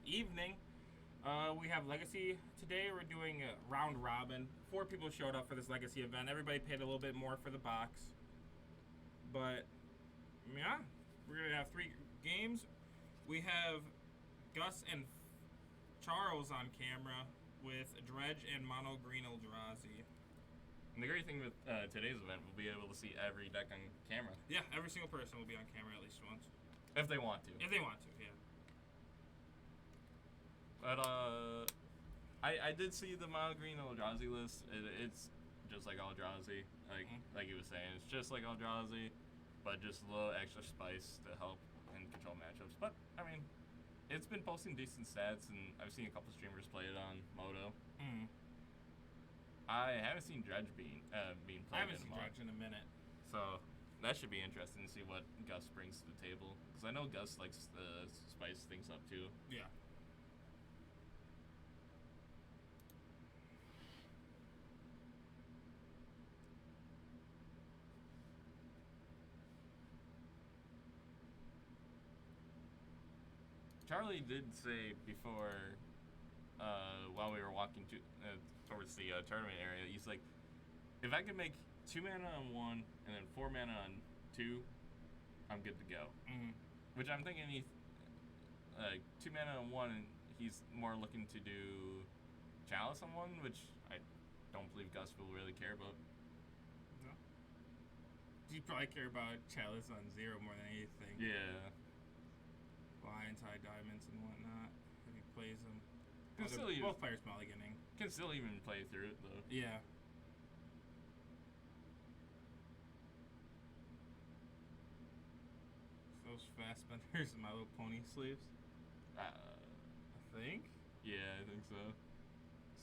evening. We have Legacy today. We're doing a round robin. 4 people showed up for this Legacy event. Everybody paid a little bit more for the box. But, yeah, we're going to have 3 games. We have Gus and Charles on camera with Dredge and Mono Green Eldrazi. And the great thing with today's event, we'll be able to see every deck on camera. Yeah, every single person will be on camera at least once. If they want to. If they want to, yeah. But, I did see the Mono Green Eldrazi list. It's just like Eldrazi. Like he was saying, it's just like Eldrazi, but just a little extra spice to help and control matchups. But, I mean, it's been posting decent stats, and I've seen a couple streamers play it on Moto. I haven't seen Dredge being played I haven't in a seen month. Dredge in a minute. So that should be interesting to see what Gus brings to the table. Because I know Gus likes to spice things up too. Yeah. Charlie did say before, while we were walking towards the tournament area, he's like, if I could make 2 mana on 1 and then 4 mana on 2, I'm good to go. Which I'm thinking he's 2 mana on 1, and he's more looking to do Chalice on 1, which I don't believe Gus will really care about. No. You probably care about Chalice on 0 more than anything. Yeah. Lions, high diamonds, and whatnot. If he plays them. Can still use- Both players mulliganing. Can still even play through it though. Yeah. Those fast spenders and My Little Pony sleeves, I think. Yeah, I think so.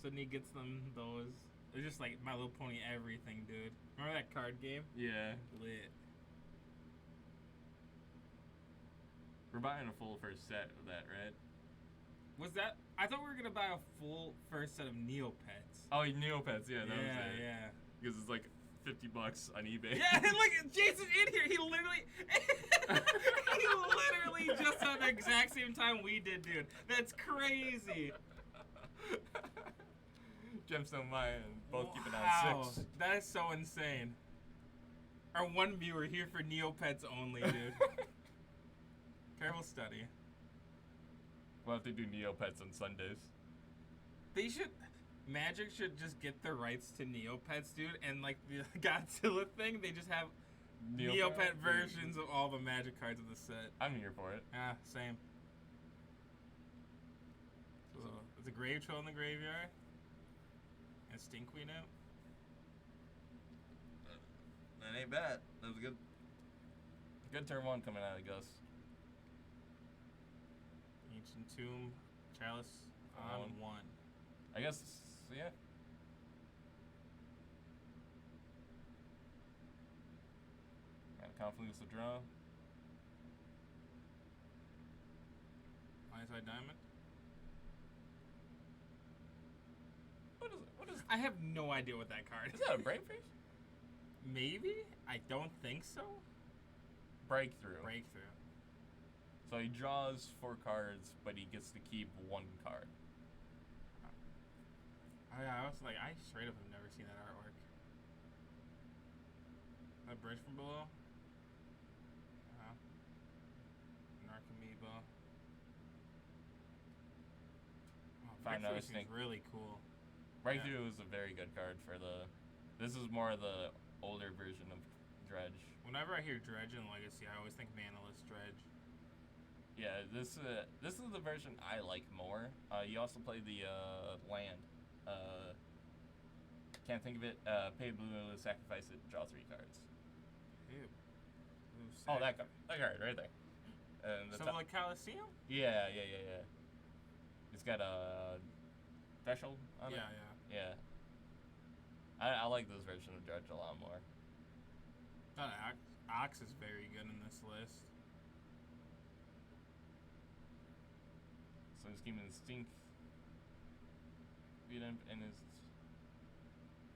Sydney gets them those. They're just like My Little Pony everything, dude. Remember that card game? Yeah. Lit. We're buying a full first set of that, right? Was that? I thought we were gonna buy a full first set of Neopets. Oh, Neopets, yeah, that was it. Yeah. Because it's like $50 on eBay. Yeah, and look, Jason's in here. He literally just at the exact same time we did, dude. That's crazy. Gemstone Mine, both keep it Wow, on 6. that is so insane. Our one viewer here for Neopets only, dude. Careful study. We'll have to do Neopets on Sundays. They should. Magic should just get the rights to Neopets, dude, and like the Godzilla thing, they just have Neopet versions of all the Magic cards of the set. I'm here for it. Ah, same. So, it's a Grave Troll in the graveyard. And Stinkweed out. That ain't bad. That was good. Good turn 1 coming out of Gus. Ancient Tomb, Chalice on 1. I guess, yeah. Got Confluence of Draw. Lion's Eye Diamond. What is I have no idea what that card is is. that a Brainfish? Maybe? I don't think so. Breakthrough. Breakthrough. So he draws 4 cards, but he gets to keep 1 card. I was like, I straight up have never seen that artwork. That bridge from below? Narcomoeba. Oh, Find Breakthrough out seems Stink. really cool. Breakthrough is a very good card for the... This is more the older version of Dredge. Whenever I hear Dredge in Legacy, I always think Manaless Dredge. Yeah, this is the version I like more. You also play the land. Can't think of it. Pay blue, sacrifice it, draw 3 cards. Ew. Oh, that card right there. And the So top- like Coliseum? Yeah. It's got a threshold on it. Yeah. I like this version of Dredge a lot more. That Ox is very good in this list. So he's keeping Stink beat him in his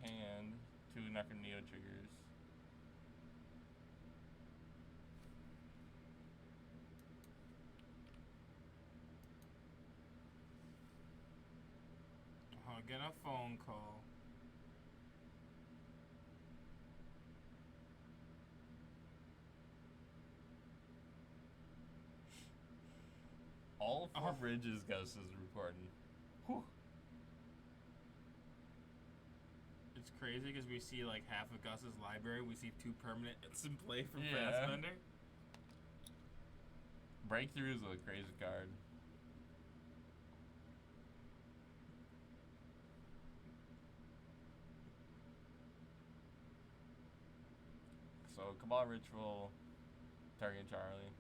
hand, 2 Neo triggers. Oh, get a phone call. All four Oh. bridges Gus is reporting. Whew. It's crazy because we see like half of Gus's library. We see 2 permanent hits in play from Yeah. Fassbender. Breakthrough is a crazy card. So Cabal Ritual, target Charlie.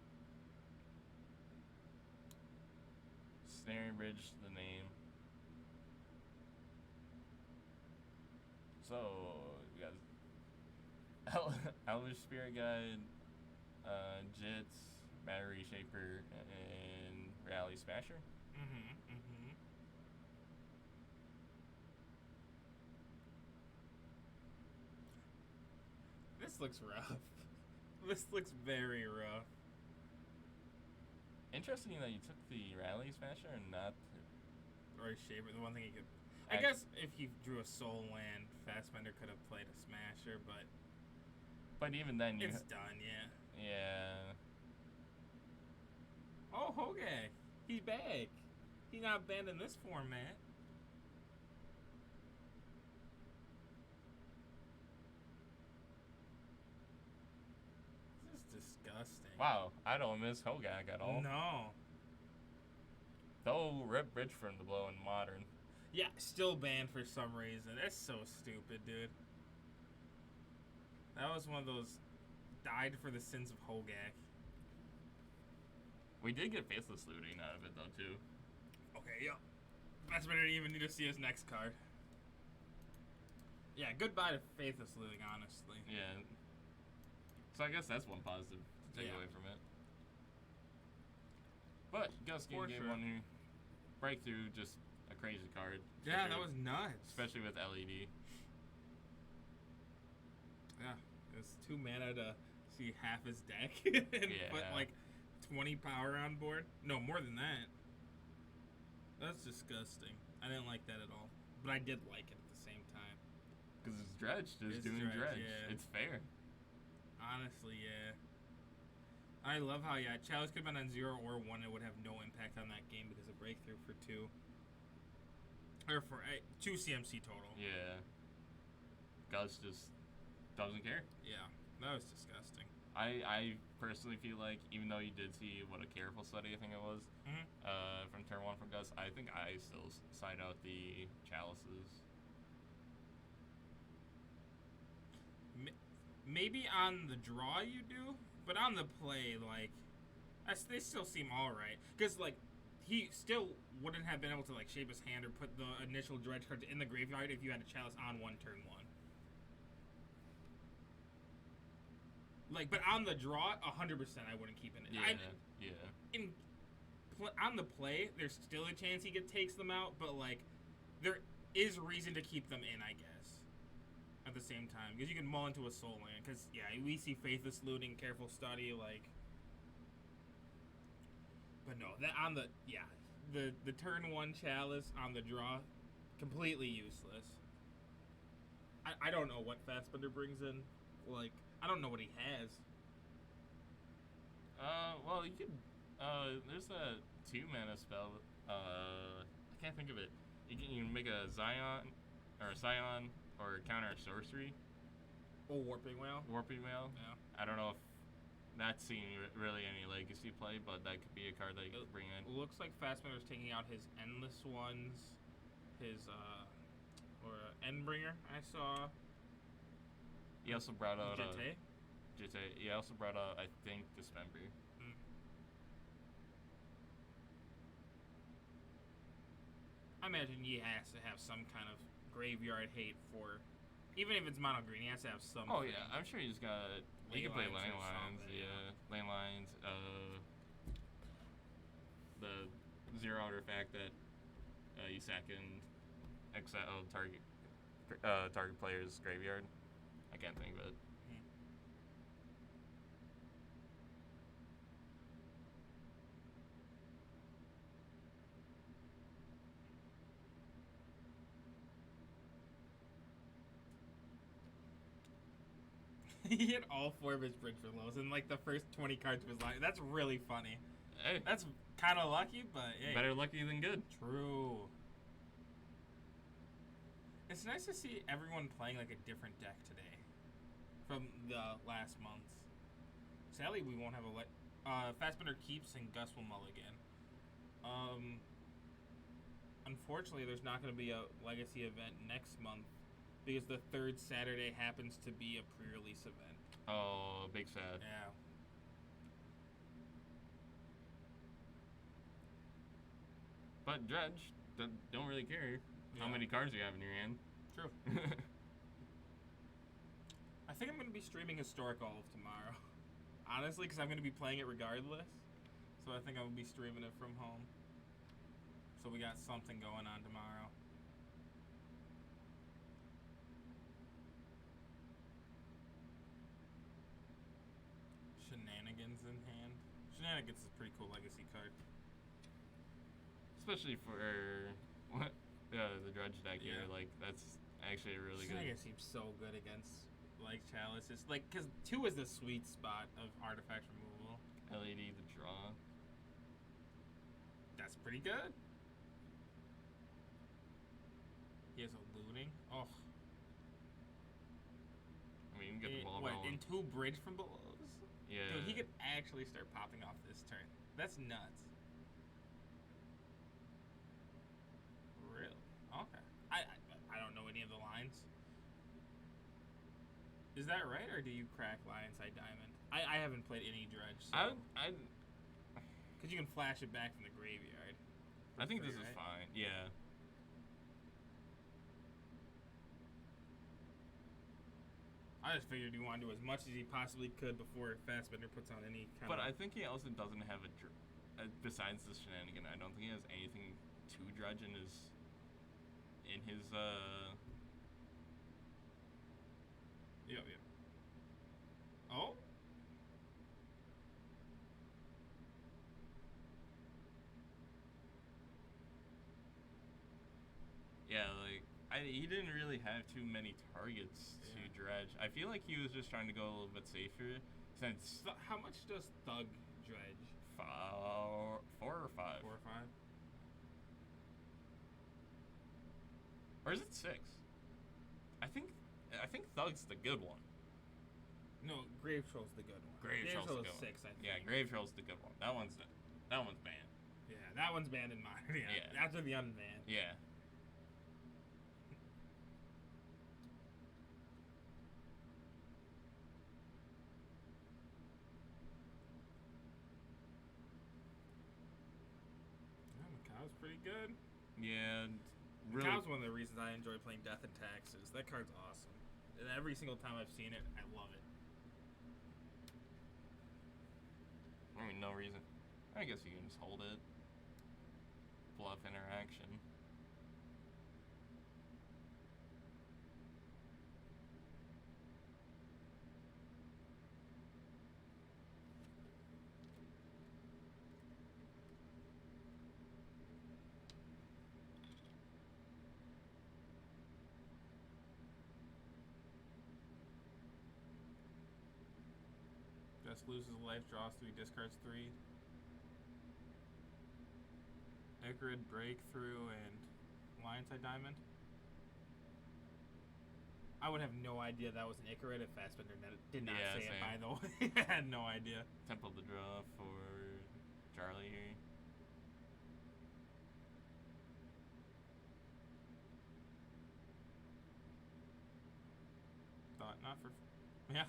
Snaring Bridge, the name. So we got Elvish Spirit Guide, Jits, Matter Reshaper, and Reality Smasher. This looks rough. This looks very rough. Interesting that you took the Rally Smasher and not. Or Shaper, the one thing he could. I guess if he drew a Soul Land, Fassbender could have played a Smasher, but even then, it's done, yeah. Yeah. Oh, Hogak. He's back. He's not banned in this format. This is disgusting. Wow, I don't miss Hogak at all. No. Though Rip Bridge from the blow in Modern. Yeah, still banned for some reason. That's so stupid, dude. That was one of those died for the sins of Hogak. We did get Faithless Looting out of it though too. Okay, yeah. That's better than even need to see his next card. Yeah, goodbye to Faithless Looting, honestly. Yeah. So I guess that's one positive to take Yeah. away from it. But Gus For gave sure. one here. Breakthrough, just a crazy card. Yeah, especially that with- was nuts. especially with LED. Yeah, it's 2 mana to see half his deck and put Yeah. like 20 power on board. No, more than that. That's disgusting. I didn't like that at all, but I did like it at the same time. Because it's Dredge, just It's doing Dredge, Dredge. yeah. It's fair. Honestly, yeah. I love how Chalice could have been on 0 or 1. It would have no impact on that game because of Breakthrough for 2. Or for 2 CMC total. Yeah. Gus just doesn't care. Yeah, that was disgusting. I personally feel like, even though you did see what a careful study I think it was Mhm. from turn 1 from Gus, I think I still side out the Chalices. Maybe on the draw you do, but on the play, like, they still seem alright. Because, like, he still wouldn't have been able to, like, shape his hand or put the initial Dredge cards in the graveyard if you had a Chalice on turn 1. Like, but on the draw, 100% I wouldn't keep it. Yeah. On the play, there's still a chance he takes them out, but, like, there is reason to keep them in, I guess. At the same time, because you can mull into a Soul Land. Because we see Faithless Looting, Careful Study, like. But no, that on the turn 1 Chalice on the draw, completely useless. I don't know what Fassbender brings in. Like, I don't know what he has. Well, you could. There's a 2 mana spell. I can't think of it. You can make a Scion or counter a sorcery. Oh, Warping Whale. Warping Whale. Yeah. I don't know if that's seeing really any legacy play, but that could be a card that you could bring in. Looks like Fassbender's taking out his Endless Ones, his Endbringer. I saw. He also brought out Jete. He also brought out, I think, Dismember. I imagine he has to have some kind of graveyard hate for, even if it's mono green, he has to have some. Oh yeah, I'm sure he's got. He can play Ley Lines or Landlines, something, yeah, Landlines. The 0 artifact that you second exile target player's graveyard. I can't think of it. He hit all 4 of his bridge reloads in like the first 20 cards of his life. That's really funny. Hey, That's kind of lucky, but hey. better lucky than good. True. It's nice to see everyone playing like a different deck today from the last months. Sadly, we won't have a Fastbender keeps and Gus will mulligan. Unfortunately, there's not going to be a Legacy event next month because the 3rd Saturday happens to be a pre-release event. Oh, big sad. Yeah. But Dredge don't really care how many cards you have in your hand. True. I think I'm going to be streaming Historic Olive tomorrow. Honestly, because I'm going to be playing it regardless. So I think I'm going to be streaming it from home. So we got something going on tomorrow. Shenanigans in hand. Shenanigans is a pretty cool legacy card. Especially for what the Dredge deck here. Yeah. Like, that's actually a really good. Shenanigans seems so good against like Chalice. It's like, because 2 is the sweet spot of artifact removal. LED the draw. That's pretty good. He has a looting. Oh. I mean, you can get the ball What, rolling. in 2 bridge from belows? Yeah. Dude, he could actually start popping off this turn. That's nuts. Really? Okay. I don't know any of the lines. Is that right, or do you crack Lionside Diamond? I haven't played any Dredge. So. Because you can flash it back from the graveyard. I think free, this is right? fine. Yeah. I just figured he wanted to do as much as he possibly could before Fastbender puts on any kind But of... I think he also doesn't have besides this shenanigan, I don't think he has anything to Dredge in his Yep. Oh? Yeah, like he didn't really have too many targets to Yeah. Dredge. I feel like he was just trying to go a little bit safer since So how much does Thug Dredge? 4 or 5. 4 or 5? Or is it 6? I think Thug's the good one. No, Grave Troll's the good one. Grave Troll's the Troll good is one. 6, I think. Yeah, Grave Troll's the good one. That one's banned. Yeah, that one's banned in mine. Yeah, Yeah. after the unbanned. Yeah. Yeah, Macaw's pretty good. Yeah. Really. Macaw's one of the reasons I enjoy playing Death and Taxes. That card's awesome. And every single time I've seen it, I love it. I mean, no reason. I guess you can just hold it. Bluff interaction. Just loses life, draws 3, discards 3. Icarid, Breakthrough, and Lionside Diamond. I would have no idea that was an Icarid if Fastbender did not Yeah, say same. it, by the way. I had no idea. Temple the draw for Charlie here. Thought not for... Yeah.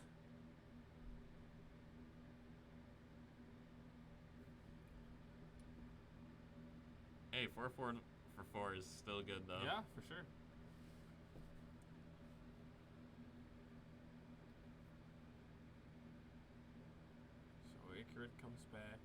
Hey, 4 for 4 is still good though. Yeah, for sure. So Icarid comes back.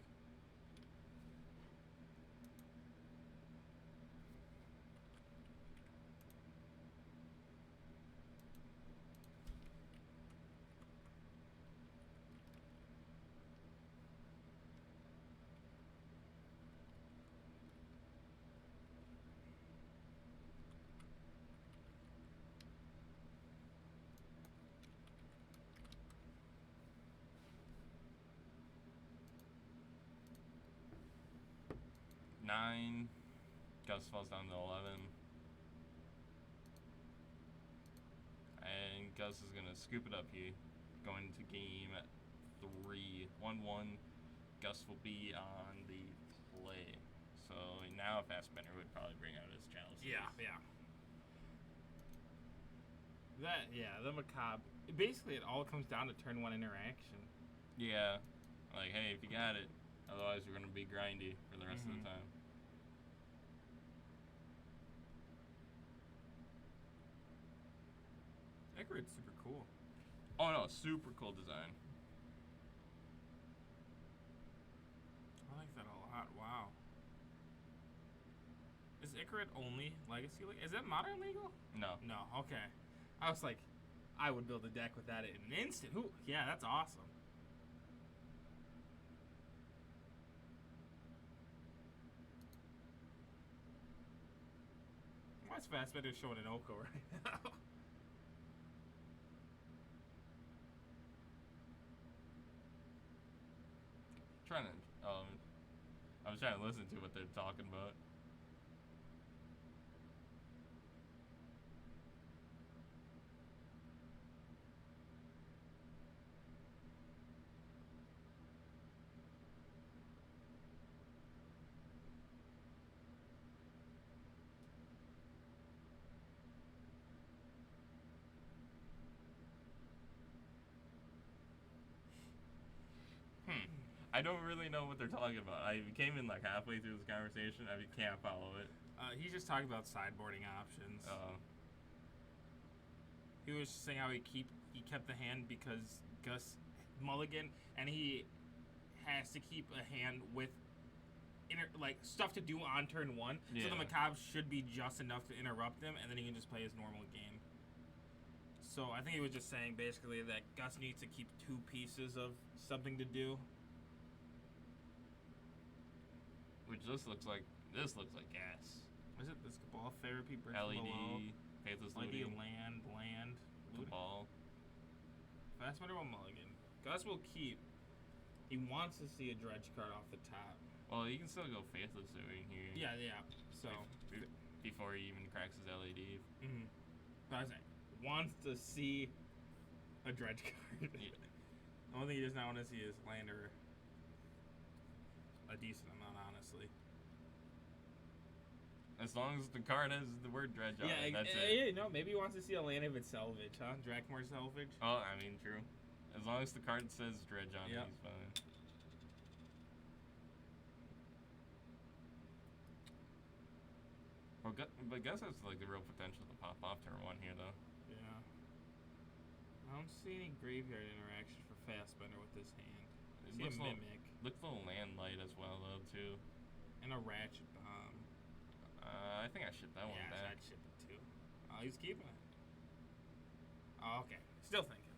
9. Gus falls down to 11. And Gus is going to scoop it up here. Going into game at 3. 1-1. Gus will be on the play. So now a fast spinner would probably bring out his chalice. Yeah. The macabre. Basically, it all comes down to turn 1 interaction. Yeah. Like, hey, if you got it. Otherwise, we're going to be grindy for the rest of the time. Icarid's super cool. Oh, no. Super cool design. I like that a lot. Wow. Is Icarid only Legacy? Is that Modern legal? No. No. Okay. I was like, I would build a deck with that in an instant. Ooh, yeah, that's awesome. Why is Fastbender showing an Oko right now? I was trying to listen to what they're talking about. I don't really know what they're talking about. I came in like halfway through this conversation. I can't follow it. He's just talking about sideboarding options. He was saying how he kept the hand because Gus mulligan, and he has to keep a hand with stuff to do on turn 1. Yeah. So the macabre should be just enough to interrupt him, and then he can just play his normal game. So I think he was just saying basically that Gus needs to keep 2 pieces of something to do. Which this looks like gas. Is it this Cabal Therapy? LED, Faithless LED, Looting, land, Cabal. Fastbender will mulligan. Gus will keep. He wants to see a dredge card off the top. Well, you can still go Faithless Looting here. Yeah. So before he even cracks his LED. Mm-hmm. But I was saying, wants to see a dredge card. Yeah. The only thing he does not want to see is land or a decent amount, honestly. As long as the card has the word dredge on it, that's it. Yeah, no, maybe he wants to see a land if it's salvage, huh? Drakmore salvage? Oh, I mean, true. As long as the card says dredge on it, Yep. he's fine. Well, but Gus has like the real potential to pop off turn 1 here, though. Yeah. I don't see any graveyard interaction for Fastbender with this hand. I see a Mimic. Looks a little land light as well, though, too. And a Ratchet Bomb. I think I shipped that one back. Yeah, I'd ship it too. Oh, he's keeping it. Oh, okay. Still thinking.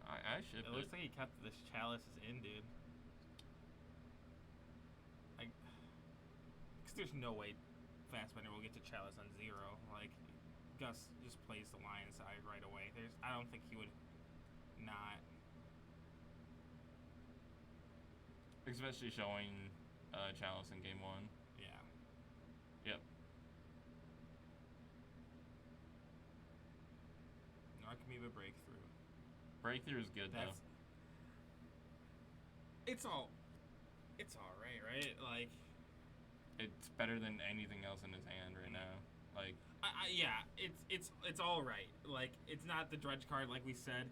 I shipped it. It looks like he kept this chalices in, dude. Because there's no way Fastbender will get to chalice on 0. Like, Gus just plays the lion side right away. I don't think he would not. Especially showing chalice in game 1. Yeah. Yep. Narcomoeba Breakthrough. Breakthrough is good, though. It's alright, right? Like, it's better than anything else in his hand right now. Like, yeah, it's all right. Like, it's not the dredge card like we said.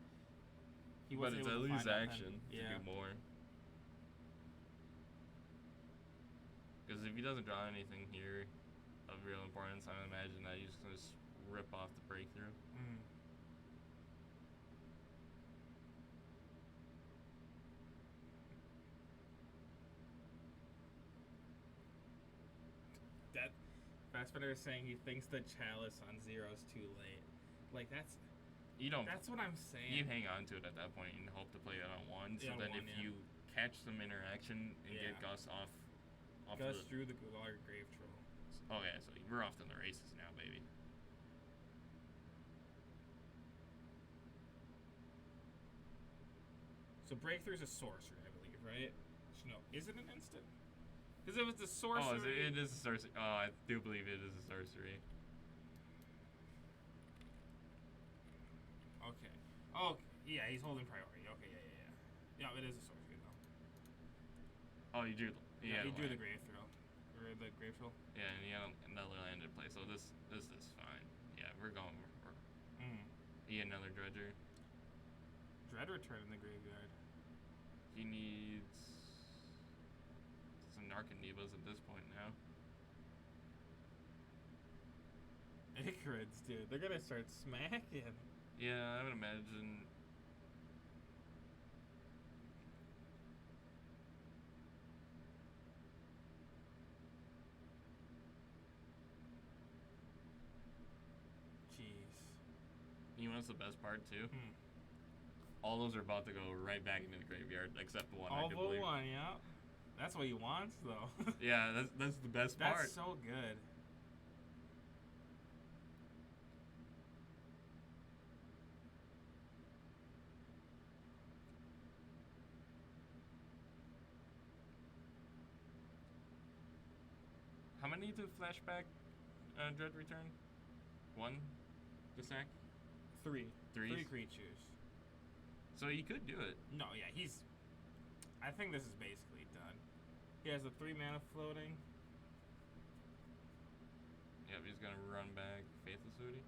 But it's at least action to do more. Because if he doesn't draw anything here of real importance, I imagine that he's just gonna rip off the breakthrough. Mm. That Fastbender is saying he thinks the chalice on 0 is too late. Like, that's what I'm saying. You hang on to it at that point and hope to play it on 1. So Yeah, then 1, if yeah. you catch some interaction and get Gus off Gus drew the Gular Grave Troll. Oh yeah, so we're off to the races now, baby. So Breakthrough's a sorcery, I believe, right? No, is it an instant? Because if it's a sorcery... Oh, it is a sorcery. Oh, I do believe it is a sorcery. Okay. Oh, yeah, he's holding priority. Okay, yeah. Yeah, it is a sorcery, though. Oh, you drew... Yeah, he drew the grave throw. Or the grave troll. Yeah, and you have another land in play, so this is fine. Yeah, we're going... He had another Dredger. Dread return in the graveyard. He needs... some Narcanebas at this point now. Ichorids, dude. They're gonna start smacking. Yeah, I would imagine... Jeez. You know what's the best part, too? All those are about to go right back into the graveyard, except the one, All I could but believe. one, yeah. That's what he wants, though. Yeah, that's the best part. That's so good. How many to flashback Dread return? One to sack? Three. Threes? 3 creatures. So he could do it. No, yeah, he's... I think this is basically done. He has a 3 mana floating. Yep, he's gonna run back Faithless Hootie.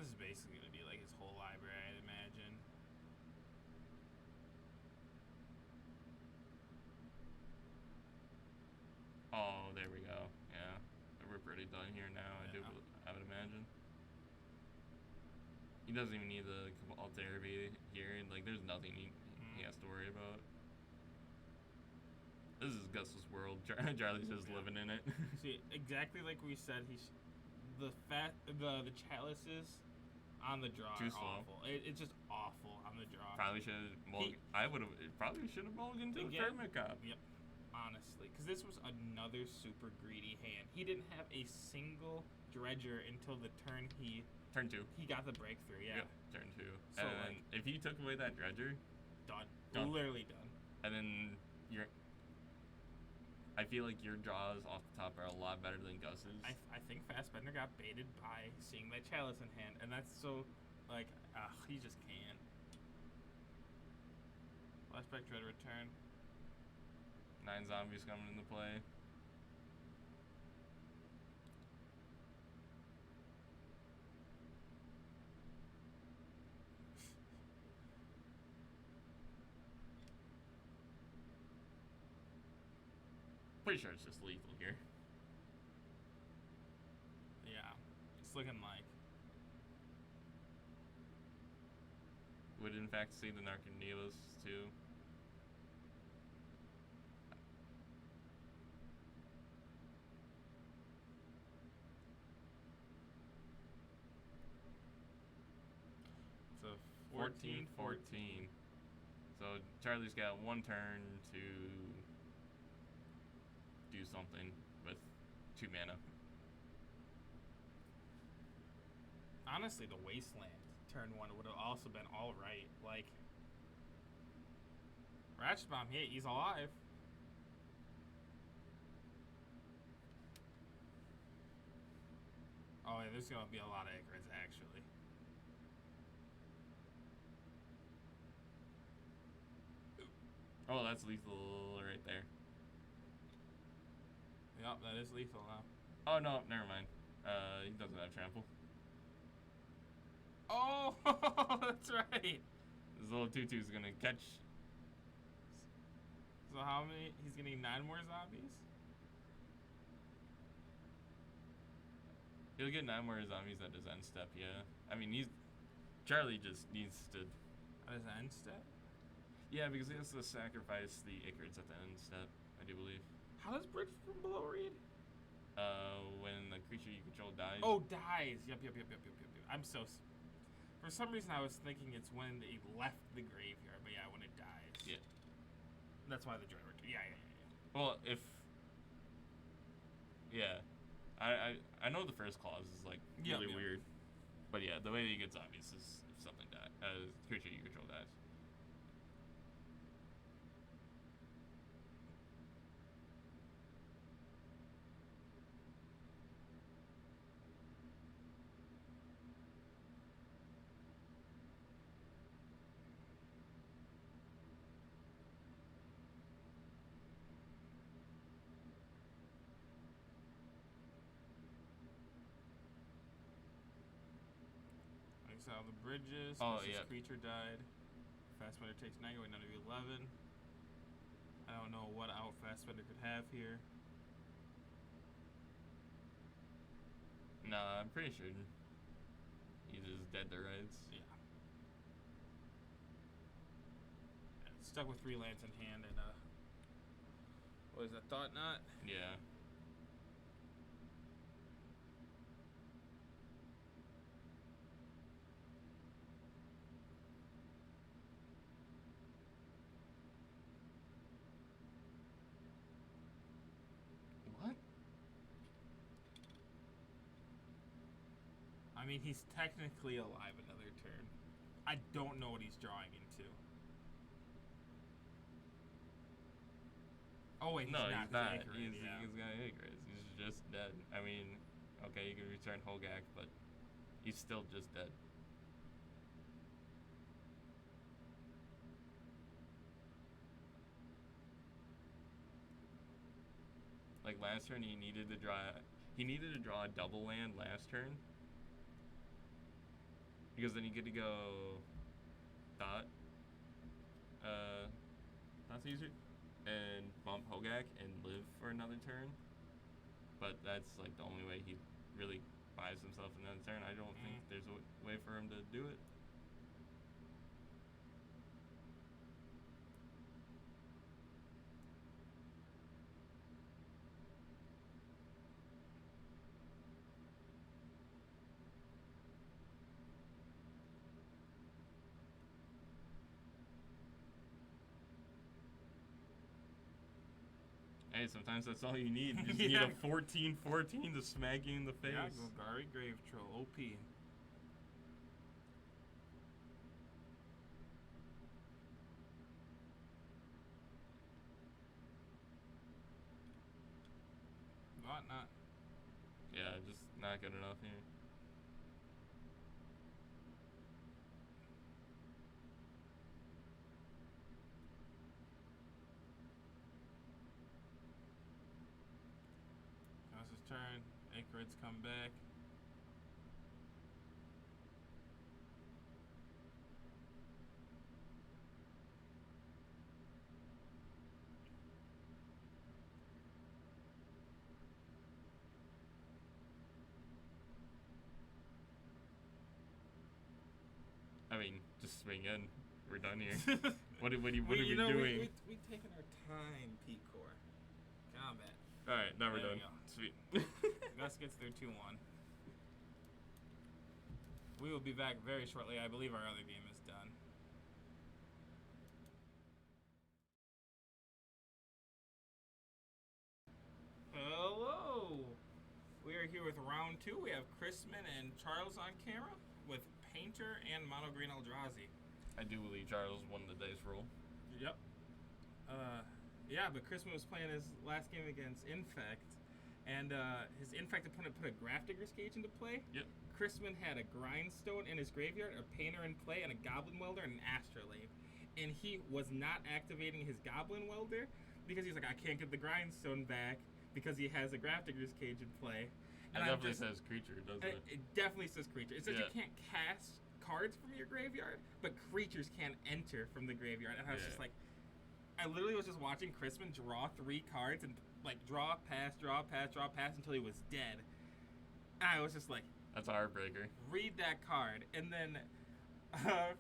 This is basically gonna be like his whole library, I'd imagine. Oh, there we go. Yeah, we're pretty done here now. Yeah. I would imagine. He doesn't even need the Cabal Therapy here. Like, there's nothing he has to worry about. This is Gus's world. Charlie's just living in it. See, exactly like we said, the chalices on the draw Too are slow. awful. It's just awful on the draw. Probably should have. I would have. Probably should have mulliganed to the Again. Thermocop. Yep. Honestly, because this was another super greedy hand. He didn't have a single dredger until the turn Turn 2. he got the breakthrough. Yeah, Yep, turn 2. So, and like- if he took away that dredger, done. Done. Literally done. and then I feel like your draws off the top are a lot better than Gus's. I think Fastbender got baited by seeing that chalice in hand, and that's so like he just can't. Flashback dread return. 9 zombies coming into play. Pretty sure it's just lethal here. Yeah, it's looking like. Would in fact see the Narcanevas too. It's a 14-14. So Charlie's got 1 turn to do something with 2 mana. Honestly, the Wasteland turn 1 would have also been all right. Like, Ratchet Bomb hit, he's alive. Oh, yeah, there's gonna be a lot of Ichorids, actually. Oh, that's lethal right there. Yep, that is lethal now. Oh no, never mind. He doesn't have trample. Oh, that's right. This little tutu's gonna catch. So how many? He's getting 9 more zombies? He'll get 9 more zombies at his end step, yeah. I mean, Charlie just needs to... At his end step? Yeah, because he has to sacrifice the Ichorids at the end step, I do believe. How does Bridge from Below read? When the creature you control dies. Oh, dies. Yep. I'm so... For some reason, I was thinking it's when they left the graveyard, but yeah, when it dies. Yeah. That's why the driver... Yeah. Well, if... Yeah. I know the first clause is, like, Yep, really yep. weird. But yeah, the way that you get zombies is if something dies. Creature you control dies. Takes out the bridges. Oh, This yeah. creature died. Fastbender takes 9, going down to 11. I don't know what out Fastbender could have here. Nah, I'm pretty sure he's just dead to rights. Yeah. Stuck with 3 lands in hand and what is that, Thought Knot? Yeah. What? I mean, he's technically alive another turn. I don't know what he's drawing into. Oh wait, he's No, not. he's not. Icarus, He's yeah. got Icarus. He's just dead. I mean, okay, you can return Hogak, but he's still just dead. Like last turn, he needed to draw a double land last turn because then he get to go Thought Caesar and bump Hogak and live for another turn. But that's like the only way he really buys himself another turn. I don't think there's a way for him to do it. Hey, sometimes that's all you need. You just need Yeah. a 14/14 to smack you in the face. Yeah, Golgari, Grave Troll, OP. Thought Knot. Yeah, just not good enough here. Now's his turn. Icarus come back. I mean, just swing in. We're done here. What are we You doing? know, we taking our time, Picor. Combat. All right, now we're There done. we go. Sweet. Gus gets their 2-1. We will be back very shortly. I believe our other game is done. Hello! We are here with round 2. We have Chrisman and Charles on camera with Painter and Mono Green Eldrazi. I do believe Charles won the dice roll. Yep. Yeah, but Chrisman was playing his last game against Infect, and his Infect opponent put a Grafdigger's Cage into play. Yep. Chrisman had a Grindstone in his graveyard, a Painter in play, and a Goblin Welder and an Astrolabe. And he was not activating his Goblin Welder because he's like, I can't get the Grindstone back because he has a Grafdigger's Cage in play. It definitely says creature, doesn't it? It definitely says creature. It says Yeah. you can't cast cards from your graveyard, but creatures can't enter from the graveyard. And I was just like, I literally was just watching Chrisman draw 3 cards and like draw, pass until he was dead. And I was just like, That's a heartbreaker. read that card. And then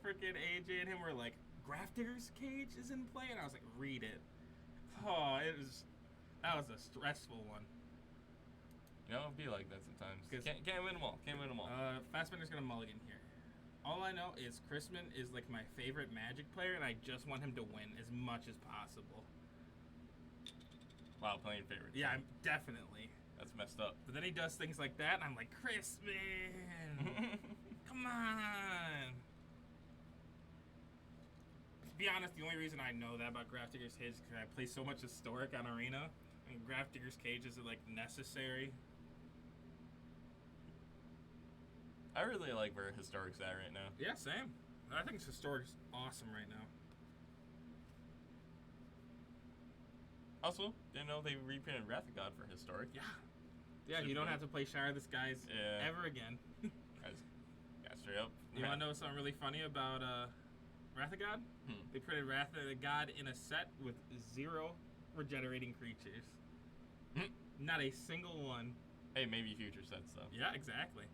freaking AJ and him were like, Grafdigger's Cage is in play? And I was like, read it. Oh, that was a stressful one. You know, it'll be like that sometimes. 'Cause- Can't win them all. Can't win them all. Fastbender's gonna mulligan here. All I know is Chrisman is like my favorite Magic player, and I just want him to win as much as possible. Wow, playing favorite. Yeah, definitely. That's messed up. But then he does things like that, and I'm like, Chrisman, come on. To be honest, the only reason I know that about Grafdigger's Cage is because I play so much Historic on Arena, and Grafdigger's Cage is like necessary. I really like where Historic's at right now. Yeah, same. I think Historic's awesome right now. Also, didn't know they reprinted Wrath of God for Historic. Yeah. Yeah, you don't have to play Shire the Skies Yeah. ever again. Guys, got Yep. You want to know something really funny about Wrath of God? They printed Wrath of God in a set with 0 regenerating creatures. Not a single one. Hey, maybe future sets though. Yeah, exactly.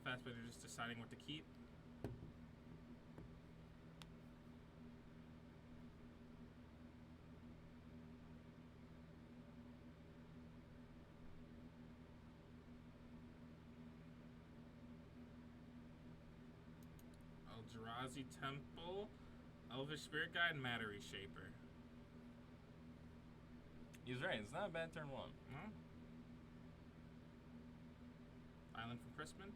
Fassbender just deciding what to keep. Eldrazi Temple, Elvish Spirit Guide, and Matter Reshaper. He's right. It's not a bad turn 1. No? Island from Crispin.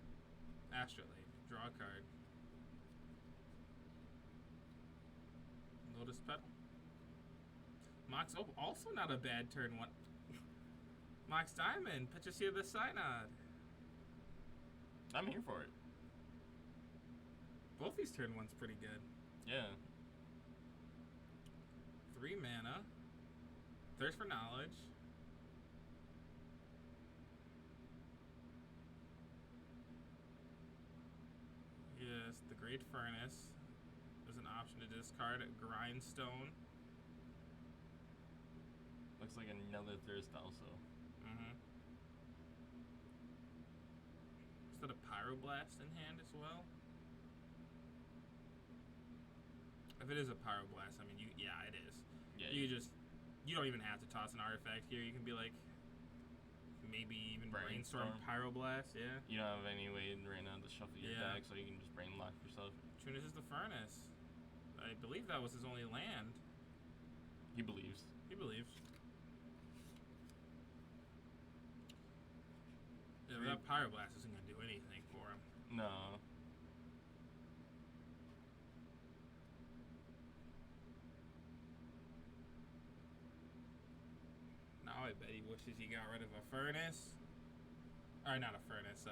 Astrolabe. Draw a card. Lotus Petal. Mox Opal. Also not a bad turn 1. Mox Diamond. Petracia the Synod. I'm here for it. Both these turn 1's pretty good. Yeah. 3 mana. Thirst for Knowledge. Yes, the Great Furnace. There's an option to discard a Grindstone. Looks like another thirst also. Is that a Pyroblast in hand as well? If it is a Pyroblast, I mean, yeah, it is. Yeah. You don't even have to toss an artifact here. You can be like, maybe even Brainstorm Pyroblast, yeah. You don't have any way right now to shuffle your deck, so you can just brain lock yourself. Tunis is the Furnace. I believe that was his only land. He believes. He believes. Yeah, but that Pyroblast isn't going to do anything for him. No. Now I bet he wishes he got rid of a Furnace. Or not a Furnace,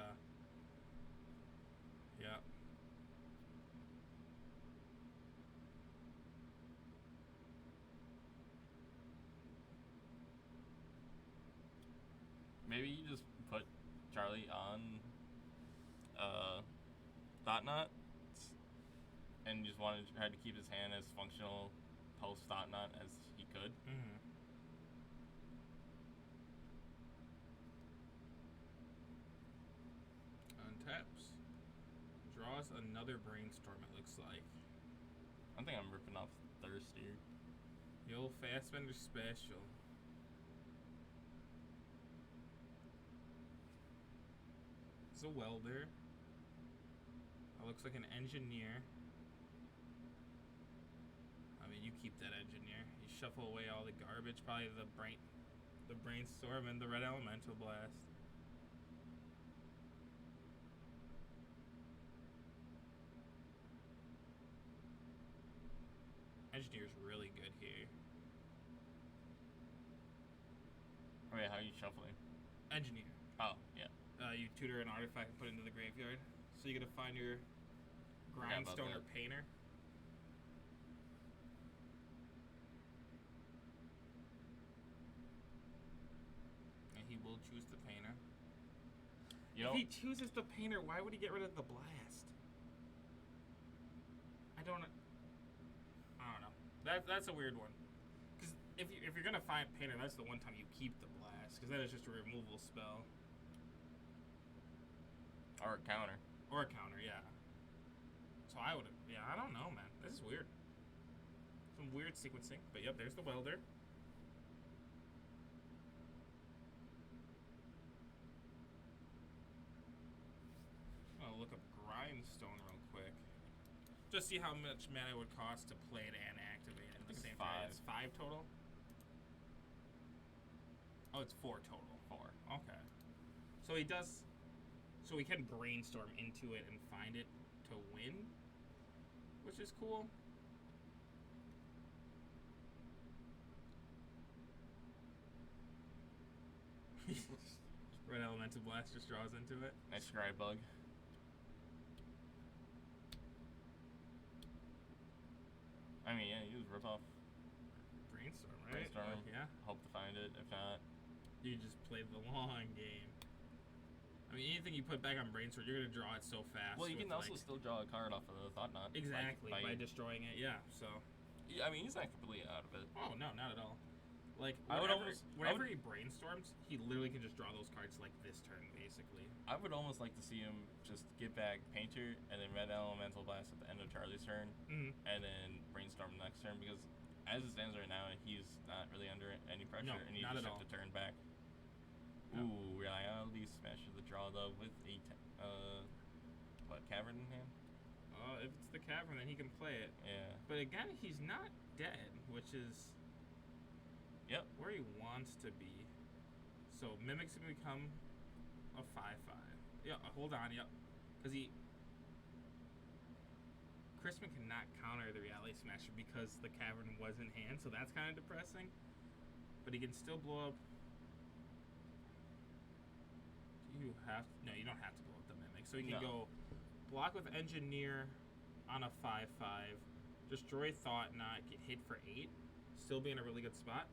yeah. Maybe you just put Charlie on Thought-Knot and just wanted to try to keep his hand as functional post Thought-Knot as he could. Untaps. Draws another Brainstorm, it looks like. I think I'm ripping off Thirst here. The old Fassbender special. It's a Welder. That looks like an Engineer. I mean, you keep that Engineer. You shuffle away all the garbage, probably the Brainstorm and the Red Elemental Blast. Engineer's really good here. Wait, how are you shuffling? Engineer. Oh, yeah. You tutor an artifact and put it into the graveyard. So you gotta find your Grindstone or Painter. And he will choose the Painter. You know, if he chooses the Painter, why would he get rid of the Blast? I don't know. That's a weird one. Because if you're gonna find Painter, that's the one time you keep the Blast. Because that is just a removal spell. or a counter. Or a counter, yeah. So I would, I don't know, man. This is weird. Some weird sequencing. But yep, there's the Welder. I'll look up Grindstone real quick. Just see how much mana it would cost to play it and activate it at the same time. It's 5 total? Oh, it's 4 total. 4. Okay. So he does... So we can brainstorm into it and find it to win, which is cool. Red Elemental Blast just draws into it. Nice Scribe Bug. I mean, yeah, you just rip off Brainstorm, right? Brainstorm. Yeah. Hope to find it. If not, You just play the long game. I I mean, anything you put back on Brainstorm, you're gonna draw it so fast. Well, you with, can also like, still draw a card off of the Thought Knot. exactly by destroying it. Yeah. So. Yeah, I mean, he's not completely out of it. Oh no, not at all. Like I would whenever he brainstorms, he literally can just draw those cards like this turn, basically. I would almost like to see him just get back Painter and then Red Elemental Blast at the end of Charlie's turn, and then Brainstorm next turn, because as it stands right now, he's not really under any pressure, and he just have to turn back. No. Ooh, Reality smashes the draw though with a Cavern in hand. If it's the Cavern, then he can play it. Yeah. But again, he's not dead, which is where he wants to be. So Mimic's gonna become a 5/5. Yeah, hold on, because Crispin cannot counter the Reality Smasher because the Cavern was in hand, so that's kind of depressing. But he can still blow up. You don't have to blow up the Mimic. So he can go block with Engineer on a 5/5, destroy Thought Knot, get hit for 8, still be in a really good spot.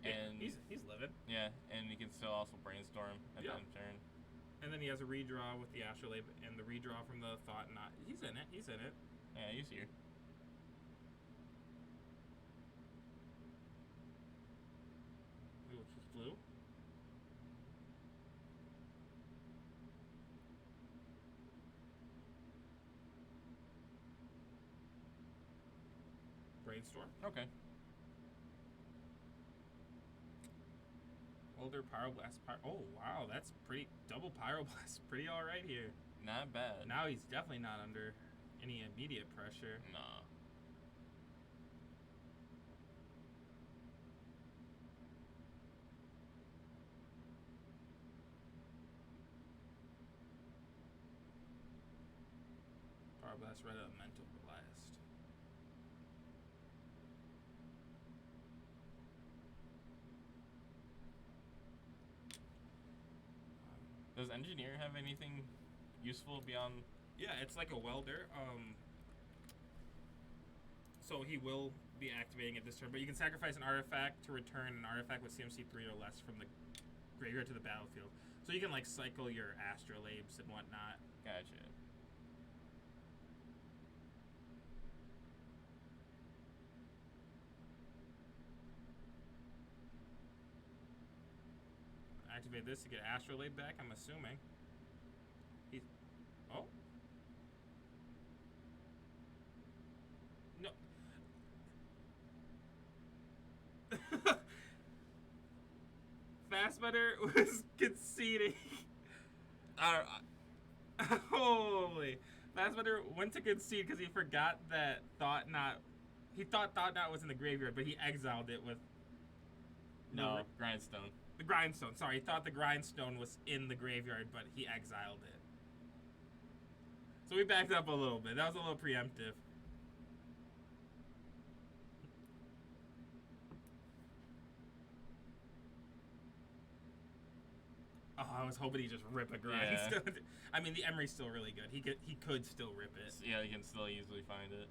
And he's living. Yeah, and he can still also Brainstorm at the end of turn. And then he has a redraw with the Astrolabe and the redraw from the Thought Knot. He's in it. Yeah, he's here. Which is blue. Brainstorm. Okay. Older Pyroblast. Oh, wow. That's pretty. Double Pyroblast. Pretty alright here. Not bad. Now he's definitely not under any immediate pressure. Nah. Pyroblast Red Elemental Blast. Does Engineer have anything useful beyond? Yeah, it's like a welder. So he will be activating it this turn, but you can sacrifice an artifact to return an artifact with CMC 3 or less from the graveyard to the battlefield. So you can like cycle your Astrolabes and whatnot. Gotcha. Activate this to get Astrolabe back, I'm assuming. He's... Oh. No. Fastbender was conceding. Holy. Fastbender went to concede because he forgot that Thought Knot... He thought Thought Knot was in the graveyard, but he exiled it with... No, Grindstone. The Grindstone, sorry. He thought the Grindstone was in the graveyard, but he exiled it. So we backed up a little bit. That was a little preemptive. Oh, I was hoping he'd just rip a Grindstone. Yeah. I mean, the Emery's still really good. He could still rip it. Yeah, he can still easily find it.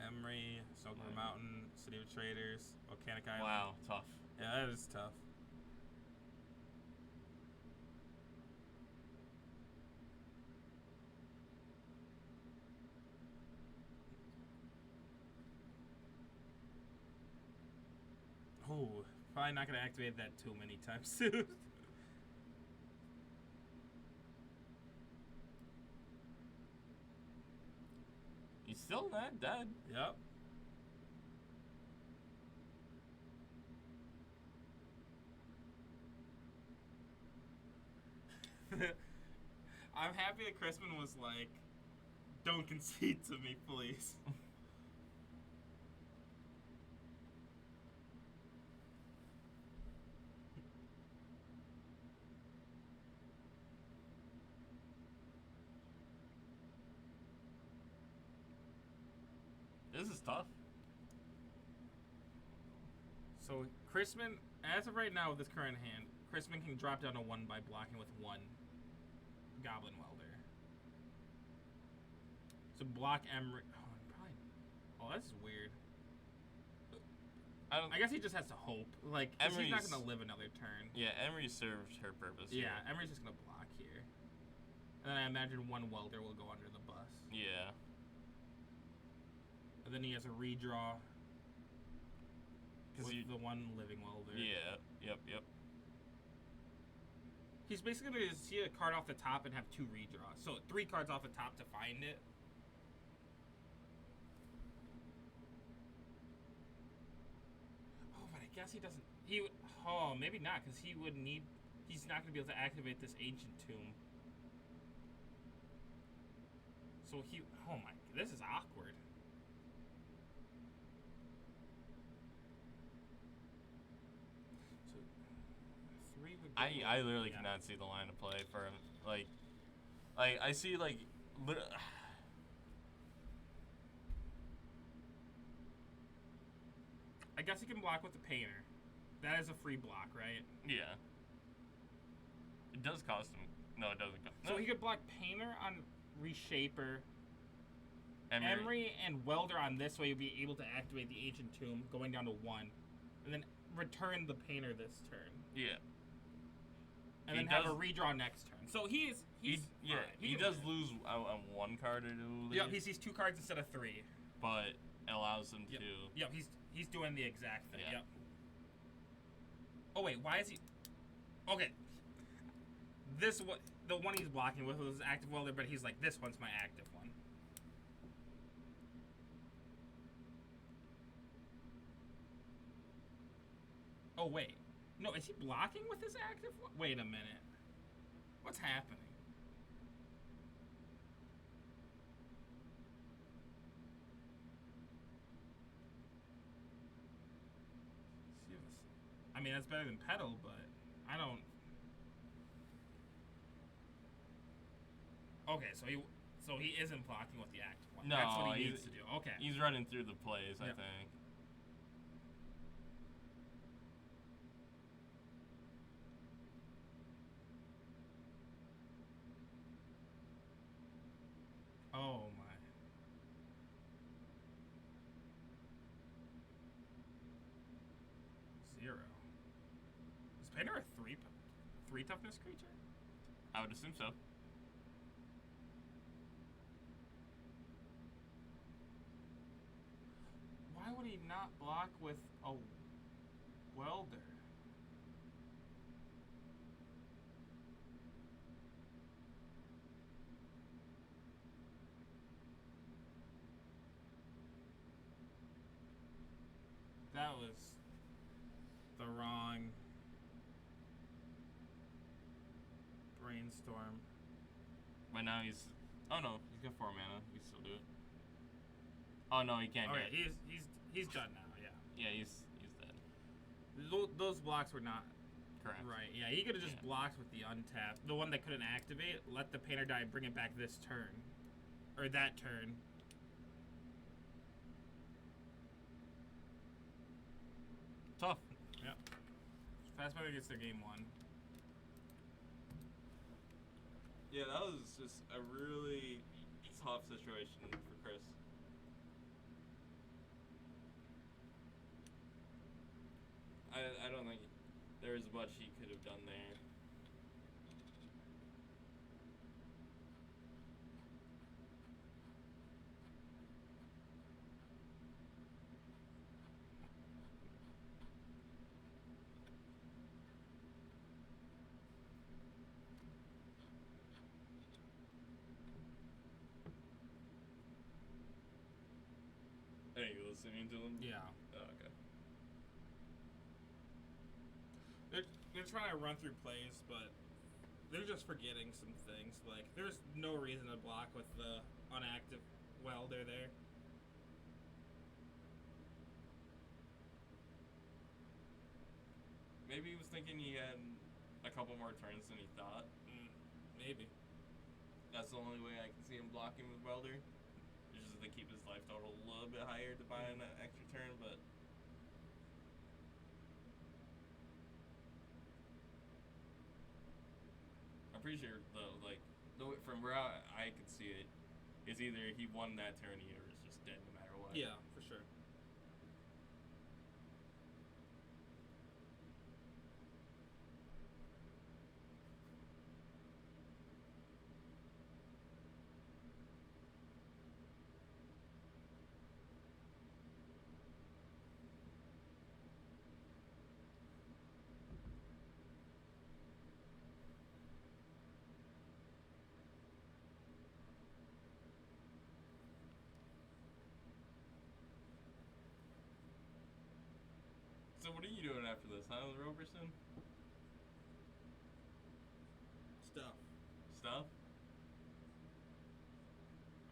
Emery, Soaker Mountain, City of Traders, Volcanic Island. Wow, tough. Yeah, that is tough. Oh, probably not going to activate that too many times soon. He's still not dead. Yep. I'm happy that Crispin was like, don't concede to me, please. This is tough. So Crispin, as of right now with his current hand, Crispin can drop down to 1 by blocking with 1 Goblin Welder. So block Emery. Oh, probably. Oh, that's weird. I guess he just has to hope. Like, 'cause he's not Emery's- going to live another turn. Yeah, Emery served her purpose. Yeah, here. Emery's just going to block here. And then I imagine one welder will go under the bus. Yeah. And then he has a redraw. Because With the one living welder. Yeah. Yep. He's basically going to see a card off the top and have 2 redraws. So 3 cards off the top to find it. Oh, but I guess he doesn't. Oh, maybe not, because he would need. He's not going to be able to activate this ancient tomb. So he. Oh my. This is awkward. So 3 would. I literally yeah. cannot see the line of play for him. Like I see like. I guess he can block with the painter. That is a free block, right? Yeah. It does cost him. No, it doesn't cost. So No. he could block painter on Reshaper, Emery. Emery and welder on this way. You'll be able to activate the ancient tomb, going down to 1, and then return the painter this turn, Yeah. and He then have a does- redraw next turn. So he's He fine. he can does win. lose on 1 card, I do believe. Yep, he sees 2 cards instead of 3. But it allows him Yep. to. Yep, he's doing the exact thing. Yeah. Yep. Oh wait, why is he? Okay. This what the one he's blocking with was active welder, but he's like, this one's my active one. Oh wait, no, is he blocking with his active one? Wait a minute, what's happening? I mean, that's better than pedal, but I don't. Okay, so he isn't blocking with the active one. No, That's what he he's- needs to do. Okay. He's running through the plays, I Yep. think. Oh my. Zero. Is Painter a three toughness creature? I would assume so. Why would he not block with a welder? That was the wrong brainstorm. But now he's. Oh no, he's got 4 mana. He can still do it. Oh no, he can't Oh get yeah, it. he's done now. Yeah, Yeah, he's dead. those blocks were not Correct. right. Yeah, he could have just Yeah. blocked with the untap, the one that couldn't activate. Let the painter die and bring it back this turn, or that turn. Tough. Yep. Fastbender gets their game 1. Yeah, that was just a really tough situation for Chris. I don't think there was much he could have done there. Are you listening to him? Yeah. Oh, okay. They're trying to run through plays, but they're just forgetting some things. Like, there's no reason to block with the unactive welder there. Maybe he was thinking he had a couple more turns than he thought. Maybe. That's the only way I can see him blocking with Welder. It's just to keep his life total a little bit higher to buy an extra turn, but I'm pretty sure from where I could see it, is either he won that turn or is just dead no matter what. Yeah, for sure. So what are you doing after this, huh, Roberson? Stuff. Stuff?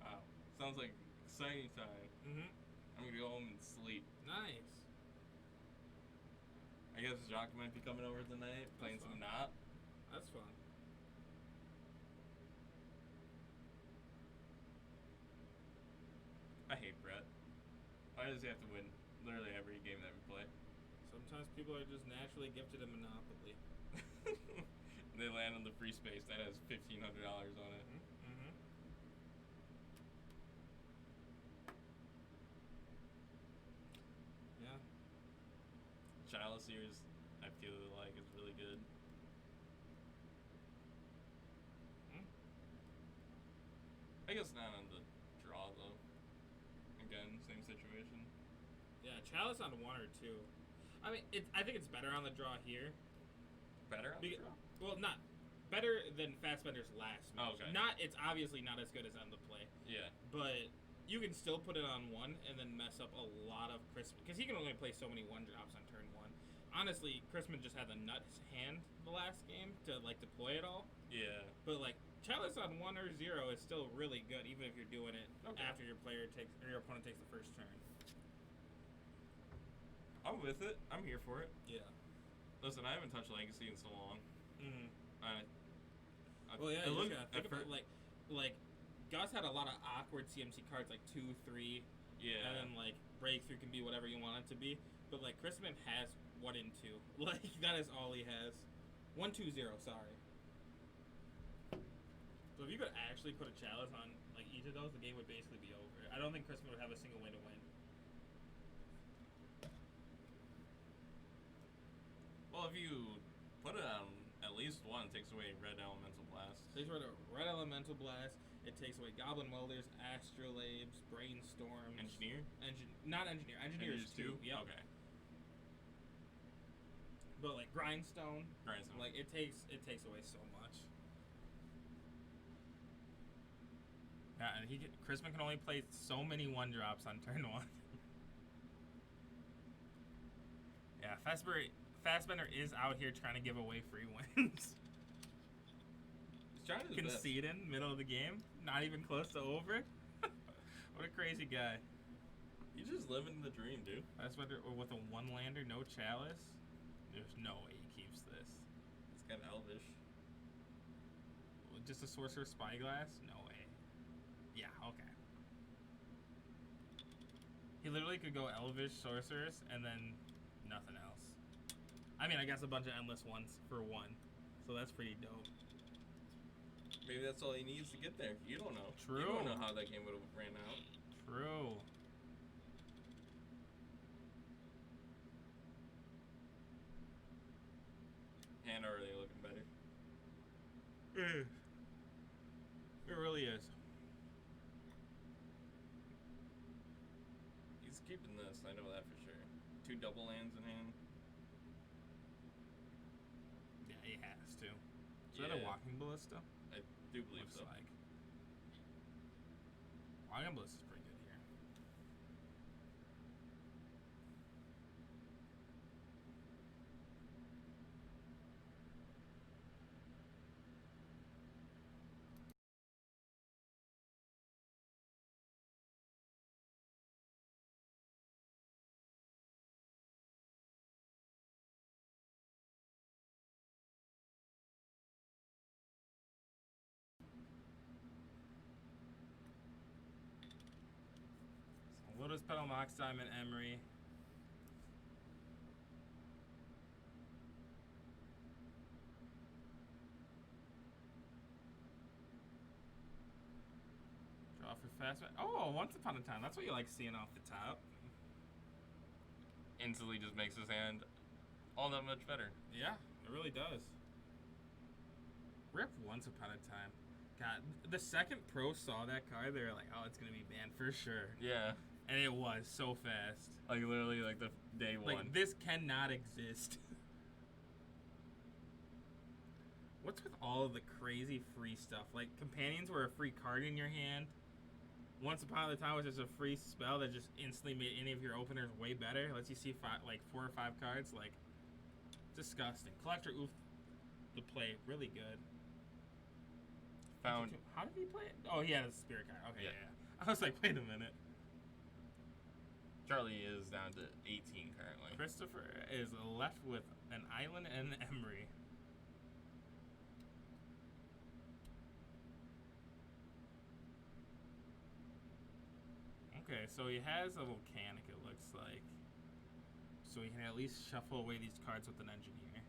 Wow. Sounds like exciting time. Mm-hmm. I'm gonna go home and sleep. Nice. I guess Jacques might be coming over tonight, playing That's some fun. knot. That's fun. I hate Brett. Why does he have to win literally every game that we play? Sometimes people are just naturally gifted at Monopoly. They land on the free space that has $1,500 on it. Mm-hmm. Yeah. Chalice Series, I feel like is really good. Hmm? I guess not on the draw though. Again, same situation. Yeah, Chalice on 1 or 2. I mean, I think it's better on the draw here. Better on the draw? Well, not better than Fastbender's last match. Oh, okay. It's obviously not as good as End the Play, Yeah. but you can still put it on 1 and then mess up a lot of Crispin, because he can only play so many 1-drops on turn 1. Honestly, Crispin just had the nuts hand the last game to like deploy it all. Yeah. But like Chalice on 1 or 0 is still really good, even if you're doing it Okay. after your opponent takes the first turn. I'm with it. I'm here for it. Yeah. Listen, I haven't touched Legacy in so long. Mm-hmm. I Well, yeah, it you just looked- gotta think at about fir- it, like Gus had a lot of awkward CMC cards, like 2, 3, Yeah. and then like Breakthrough can be whatever you want it to be. But like Crispin has 1 and 2, like that is all he has. 1, 2, 0. Sorry. So if you could actually put a Chalice on like each of those, the game would basically be over. I don't think Crispin would have a single way to win. Well, if you put it on at least 1, it takes away Red Elemental Blast. Takes away the Red Elemental Blast. It takes away Goblin Welders, Astrolabes, Brainstorms. Engineer? Not Engineer. Engineer is 2. Yep. Okay. But like Grindstone, Grindstone. like it takes away so much. Yeah, and Crispin can only play so many 1-drops on turn 1. Yeah, Fastbender is out here trying to give away free wins. He's trying his best. Conceding, middle of the game, not even close to over. What a crazy guy. He's just living the dream, dude. Fastbender with a 1-lander, no Chalice. There's no way he keeps this. It's kind of Elvish. Just a Sorcerer Spyglass? No way. Yeah, okay. He literally could go Elvish Sorceress and then nothing else. I mean, I guess a bunch of Endless ones for 1. So that's pretty dope. Maybe that's all he needs to get there. You don't know. True. You don't know how that game would have ran out. True. And are they looking better? It really is. He's keeping this, I know that for sure. 2 double lands in hand. Yeah, he has to. Is that a Yeah. Walking Ballista? I do believe Looks so. like. Walking Ballista is pretty good here. So Lotus Petal, Mox Diamond, Emery. Draw for fast. Oh, Once Upon a Time. That's what you like seeing off the top. Instantly just makes his hand all that much better. Yeah, it really does. Rip Once Upon a Time. God, the second pro saw that card, they were like, oh, it's going to be banned for sure. Yeah. And it was so fast. Like literally like the day one. Like, this cannot exist. What's with all of the crazy free stuff? Like, Companions were a free card in your hand. Once Upon a Time was just a free spell that just instantly made any of your openers way better. Lets you see like 4 or 5 cards. Like, disgusting. Collector Oof, the play really good. Found. How did he play it? Oh, he had a spirit card. Okay, Yeah. yeah. I was like, wait a minute. Charlie is down to 18 currently. Christopher is left with an island and an Emery. Okay, so he has a volcanic, it looks like. So he can at least shuffle away these cards with an engineer.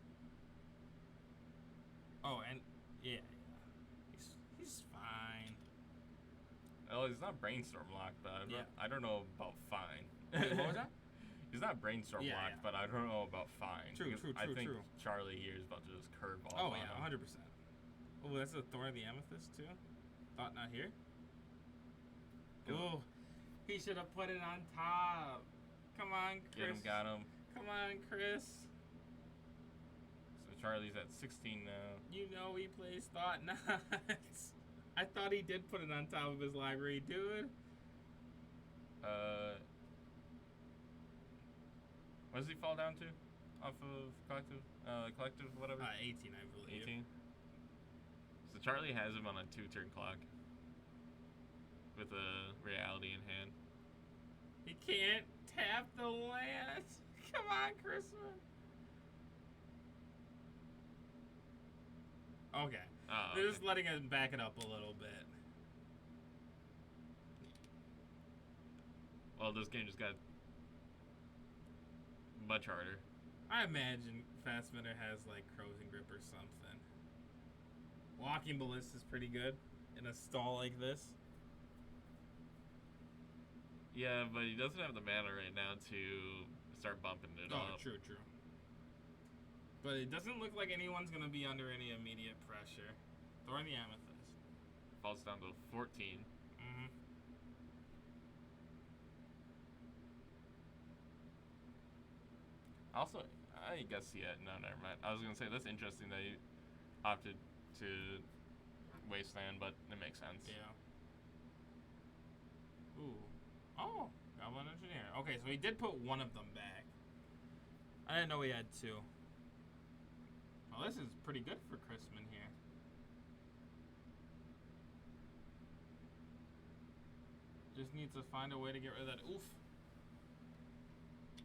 Oh, and yeah. He's fine. Oh, he's not brainstorm locked, but I don't know about fine. Wait, what was that? He's not brainstorm Yeah, locked, yeah. but I don't know about fine. True, because true, I true, think true. Charlie here is about to just curve off. Oh on yeah, him. 100%. Oh, that's the Thorn of the Amethyst too. Thought not here. Go. Oh, he should have put it on top. Come on, Chris. Get him, got him. Come on, Chris. So Charlie's at 16 now. You know he plays Thought Knots. I thought he did put it on top of his library, dude. What does he fall down to? Off of collective, whatever. 18, I believe. 18. So Charlie has him on a 2-turn clock with a reality in hand. He can't tap the land. Come on, Christmas. Okay. Oh, They're okay. just letting him back it up a little bit. Well, this game just got much harder. I imagine Fassbender has like Frozen Grip or something. Walking Ballista is pretty good in a stall like this. Yeah, but he doesn't have the mana right now to start bumping it up. True. But it doesn't look like anyone's gonna be under any immediate pressure. Thorn the Amethyst. Falls down to 14. Mm-hmm. Also, I guess, yeah, no, never mind. I was going to say, that's interesting that you opted to Wasteland, but it makes sense. Yeah. Ooh. Oh, Goblin Engineer. Okay, so he did put one of them back. I didn't know he had 2. Well, this is pretty good for Chrisman here. Just needs to find a way to get rid of that. Oof.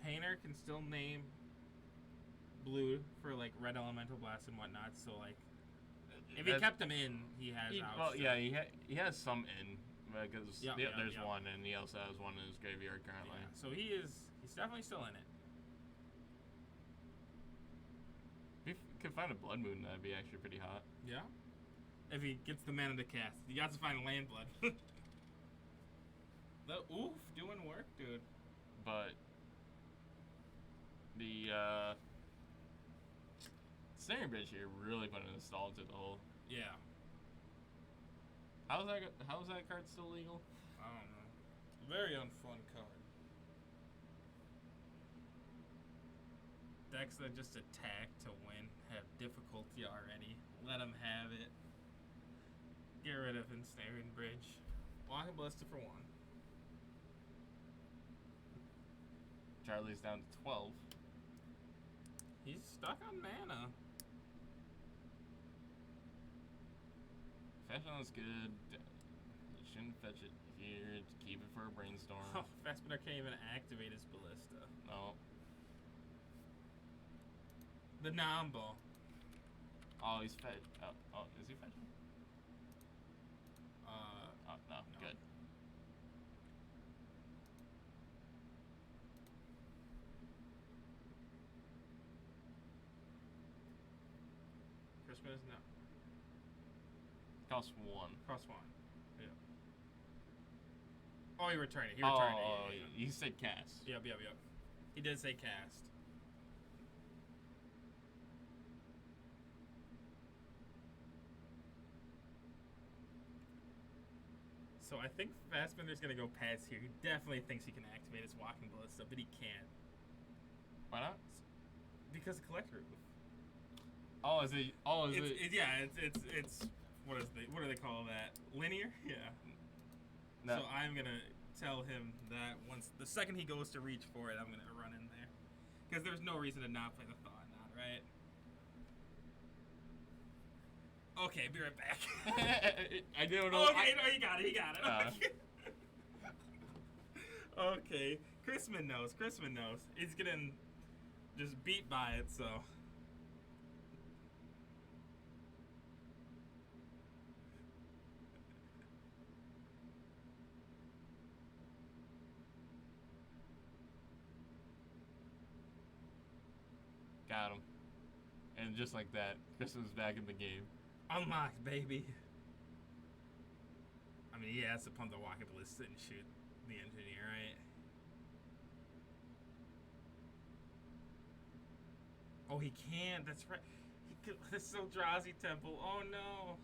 Painter can still name blue for like red elemental blast and whatnot. So like, if he kept them in, he has out. Well, still. yeah, he has some in because Yeah, there's yeah. one, and he also has one in his graveyard currently. Yeah, so he's definitely still in it. If you could find a Blood Moon, that'd be actually pretty hot. Yeah. If he gets the mana to cast, he got to find land blood. The oof, doing work, dude. But the Snaring Bridge here really put an install to the whole. Yeah. How is that card still legal? I don't know. Very unfun card. Decks that just attack to win have difficulty already. Let them have it. Get rid of Ensnaring Bridge. Walking Ballista for 1. Charlie's down to 12. He's stuck on mana. Fetch on is good. You shouldn't fetch it here. Keep it for a brainstorm. Oh, Fassbender can't even activate his Ballista. No. The Nambo. Oh, he's fetch. Oh, is he fetching? Oh, no. No. Good. Christmas is now. Costs 1. Cross 1. Yeah. Oh, he returned it. He returned it. Oh, Yeah. you said cast. Yep. He did say cast. So I think Fassbender's gonna go pass here. He definitely thinks he can activate his Walking Ballista, but he can't. Why not? Because Collector. Oh, is it? Oh, is it? It's what do they call that? Linear? Yeah. No. So I'm gonna tell him that once the second he goes to reach for it, I'm gonna run in there. Because there's no reason to not play the Thaw Knot, right? Okay, be right back. I don't know. Okay, no, he got it. Okay, Chrisman knows. He's getting just beat by it, so. Got him. And just like that, Chrisman's back in the game. Unlocked, baby. I mean, he has to pump the walkable to sit and shoot the engineer, right? Oh, he can't. That's right. He could, this Eldrazi Temple. Oh, no.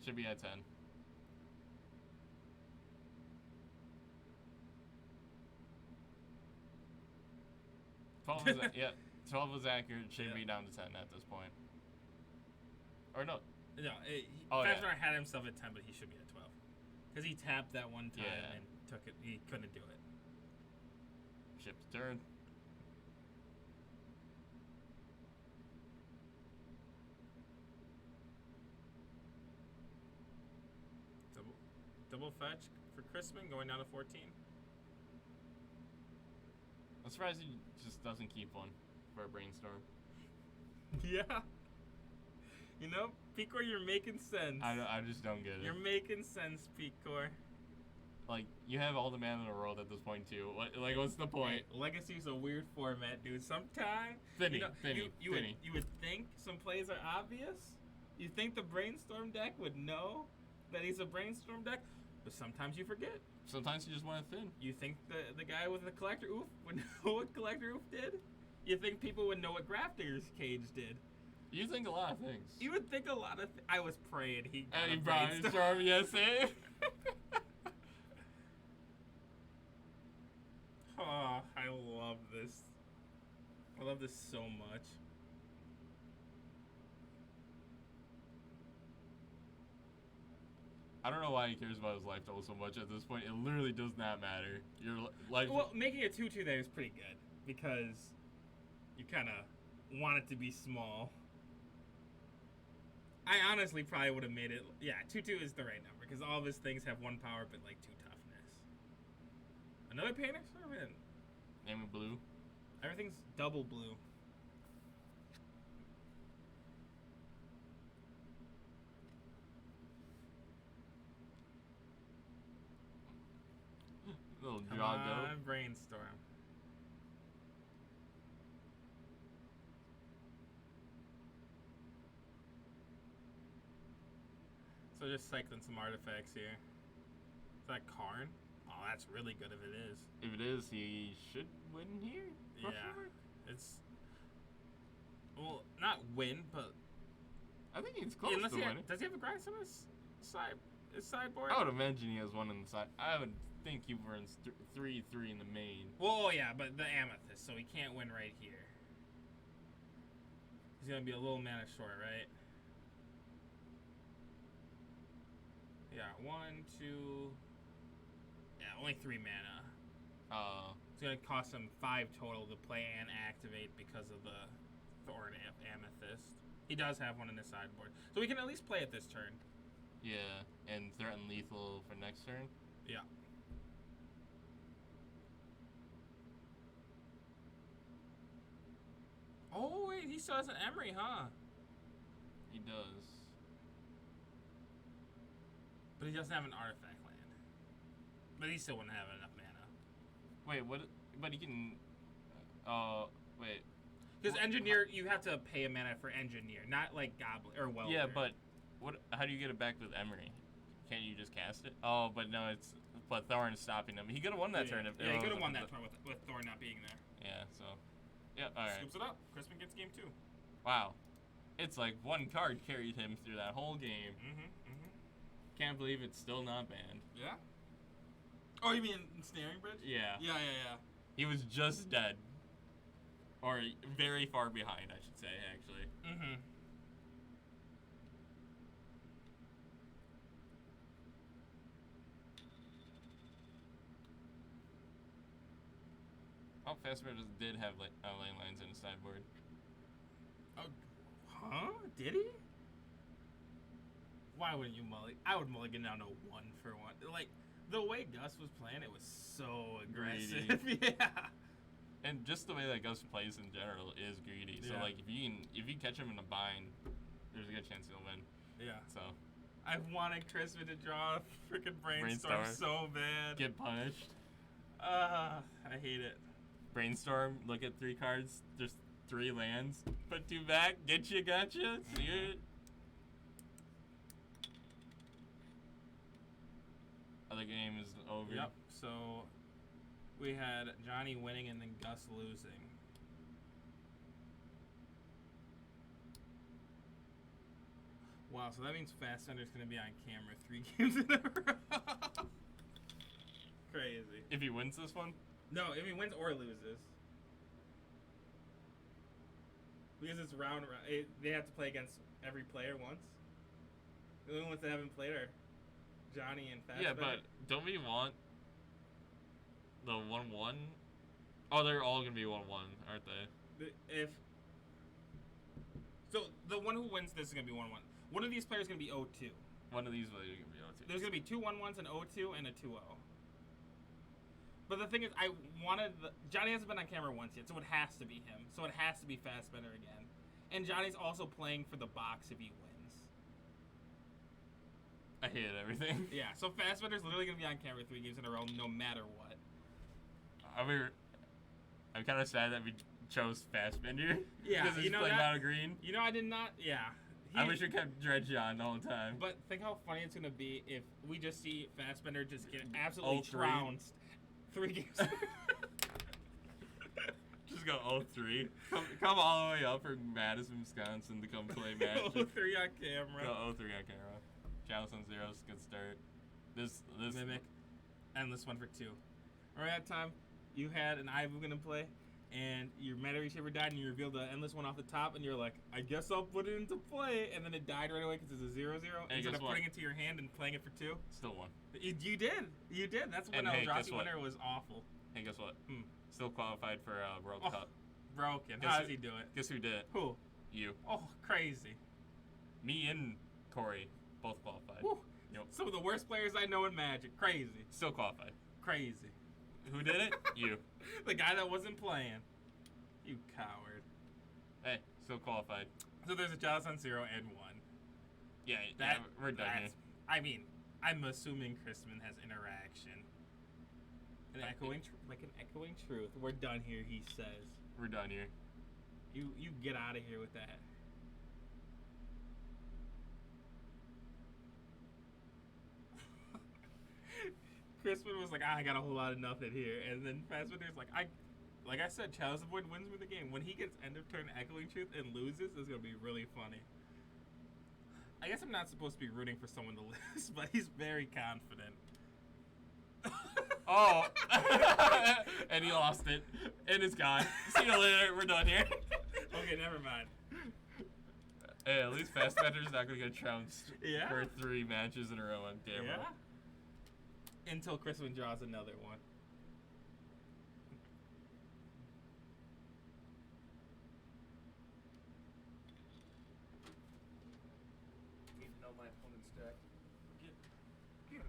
Should be at 10. Yeah, 12 was accurate. Should be down to 10 at this point. Or no. No, Oh, yeah. Fazbear had himself at 10, but he should be at 12. Because he tapped that one time Yeah. and took it. He couldn't do it. Ship's turn. Double fetch for Chrisman going down to 14. I'm surprised he just doesn't keep one for a brainstorm. Yeah. You know, Picor, you're making sense. I just don't get it. You're making sense, Picor. Like, you have all the mana in the world at this point, too. What's the point? Hey, Legacy's a weird format, dude. Sometimes Thinny, you would think some plays are obvious. You think the Brainstorm deck would know that he's a Brainstorm deck, but sometimes you forget. Sometimes you just want to thin. You think the guy with the Collector Oof would know what Collector Oof did? You think people would know what Grafter's Cage did? You think a lot of things. You would think a lot of I was praying he got And a he brought his Brainstorm. storm, yes, eh? Oh, I love this. I love this so much. I don't know why he cares about his life total so much at this point. It literally does not matter. Your life. Well, making a 2/2 there is pretty good because you kind of want it to be small. I honestly probably would have made it. Yeah, 2/2 is the right number because all of his things have 1 power but like 2 toughness. Another Painter Servant. Name of blue. Everything's double blue. Little Come Drago. on, Brainstorm. So just cycling some artifacts here. Is that Karn? Oh, that's really good if it is. If it is, he should win here. Yeah. It's well, not win, but I think he's close unless to winning. does he have a grind on his sideboard? I would imagine he has one on the side. I would think he runs 3/3 in the main. Well, yeah, but the Amethyst, so he can't win right here. He's gonna be a little mana short, right? Yeah, 1, 2. Yeah, only 3 mana. It's gonna cost him 5 total to play and activate because of the Thorn Amethyst. He does have one in his sideboard, so we can at least play it this turn. Yeah, and threaten lethal for next turn. Yeah. Oh wait, he still has an Emery, huh? He does. But he doesn't have an artifact land. But he still wouldn't have enough mana. Wait, what? But he can. Wait. Because Engineer, you have to pay a mana for Engineer, not like Goblin or Welder. Yeah, but what? How do you get it back with Emery? Can't you just cast it? Oh, but no, it's. But Thorn is stopping him. He could have won that turn. Yeah, he could have won that turn with Thorn not being there. Yeah, so. Yeah, alright. Scoops it up. Crispin gets game 2. Wow. It's like one card carried him through that whole game. Can't believe it's still not banned. Yeah? Oh, you mean Snaring Bridge? Yeah. Yeah. He was just dead. Or very far behind, I should say, actually. Oh, Fastbender did have lane lines in his sideboard. Oh, huh? Did he? Why wouldn't you mulligan? I would mulligan down to 1 for 1. Like, the way Gus was playing, it was so aggressive. Yeah. And just the way that Gus plays in general is greedy. So Yeah. like if you catch him in a bind, there's a good chance he'll win. Yeah. So I wanted Crispin to draw a freaking brainstorm Brainstorm. so bad. get punished. I hate it. Brainstorm, look at 3 cards, there's 3 lands, put 2 back, gotcha. See it? Other game is over. Yep. So we had Johnny winning and then Gus losing. Wow, so that means Fastbender's going to be on camera 3 games in a row. Crazy. If he wins this one, No, if he wins or loses. Because it's round. They have to play against every player once. The only ones that haven't played are Johnny and Fastbender. yeah, but don't we want the 1-1? Oh, they're all gonna be 1-1, aren't they? If so, the one who wins this is gonna be 1-1. One of these players is gonna be 0-2. One of these are gonna be 0-2. There's gonna be 2 1-1s, an 0-2, and a 2-0. But the thing is, I wanted Johnny hasn't been on camera once yet, so it has to be him. So it has to be Fastbender again. And Johnny's also playing for the box if he wins. I hate everything. Yeah, so Fastbender's literally gonna be on camera 3 games in a row, no matter what. I'm kind of sad that we chose Fastbender. Yeah, because he's you know playing that- mono green. You know, I did not. Yeah. I wish we kept Dredge on the whole time. But think how funny it's gonna be if we just see Fastbender just get absolutely 0-3. trounced 3 games. Just go 0-3. Come all the way up from Madison, Wisconsin to come play Magic. 3 on camera. Go 0-3 on camera. Chalice on 0's good start. This Mimic. Endless 1 for 2. Remember that time you had an Ivu gonna play, and your Meta Reshaper died, and you revealed the Endless 1 off the top, and you're like, I guess I'll put it into play, and then it died right away because it's a 0-0. Hey, Instead guess of what? putting it to your hand and playing it for 2. still won. You did. You did. That's when And hey, guess Eldrazi what? winner was awful. Hey, guess what? Hmm. Still qualified for World Oh. Cup. Broken. Guess How who- does he do it? Guess who did it? Who? You. Oh, crazy. Me and Corey both qualified. Whew. Yep. Some of the worst players I know in Magic. Crazy. Still qualified. Crazy. Who did it? You. The guy that wasn't playing. You coward. Hey, still qualified. So there's a Chalice on 0 and 1. Yeah, That, we're done here. that's- I mean, I'm assuming Crispin has interaction. An echoing truth. We're done here, he says. We're done here. You get out of here with that. Crispin was like, I got a whole lot of nothing here, and then Fastbender's like I said, Chalice of Void wins me the game. When he gets end of turn Echoing Truth and loses, it's gonna be really funny. I guess I'm not supposed to be rooting for someone to lose, but he's very confident. Oh! And he lost it. And it's gone. See you later. We're done here. Okay, never mind. Hey, at least Fastbender's not going to get trounced Yeah. for 3 matches in a row on camera. Yeah. Until Crispin draws another one. Need to know my opponent's deck. Get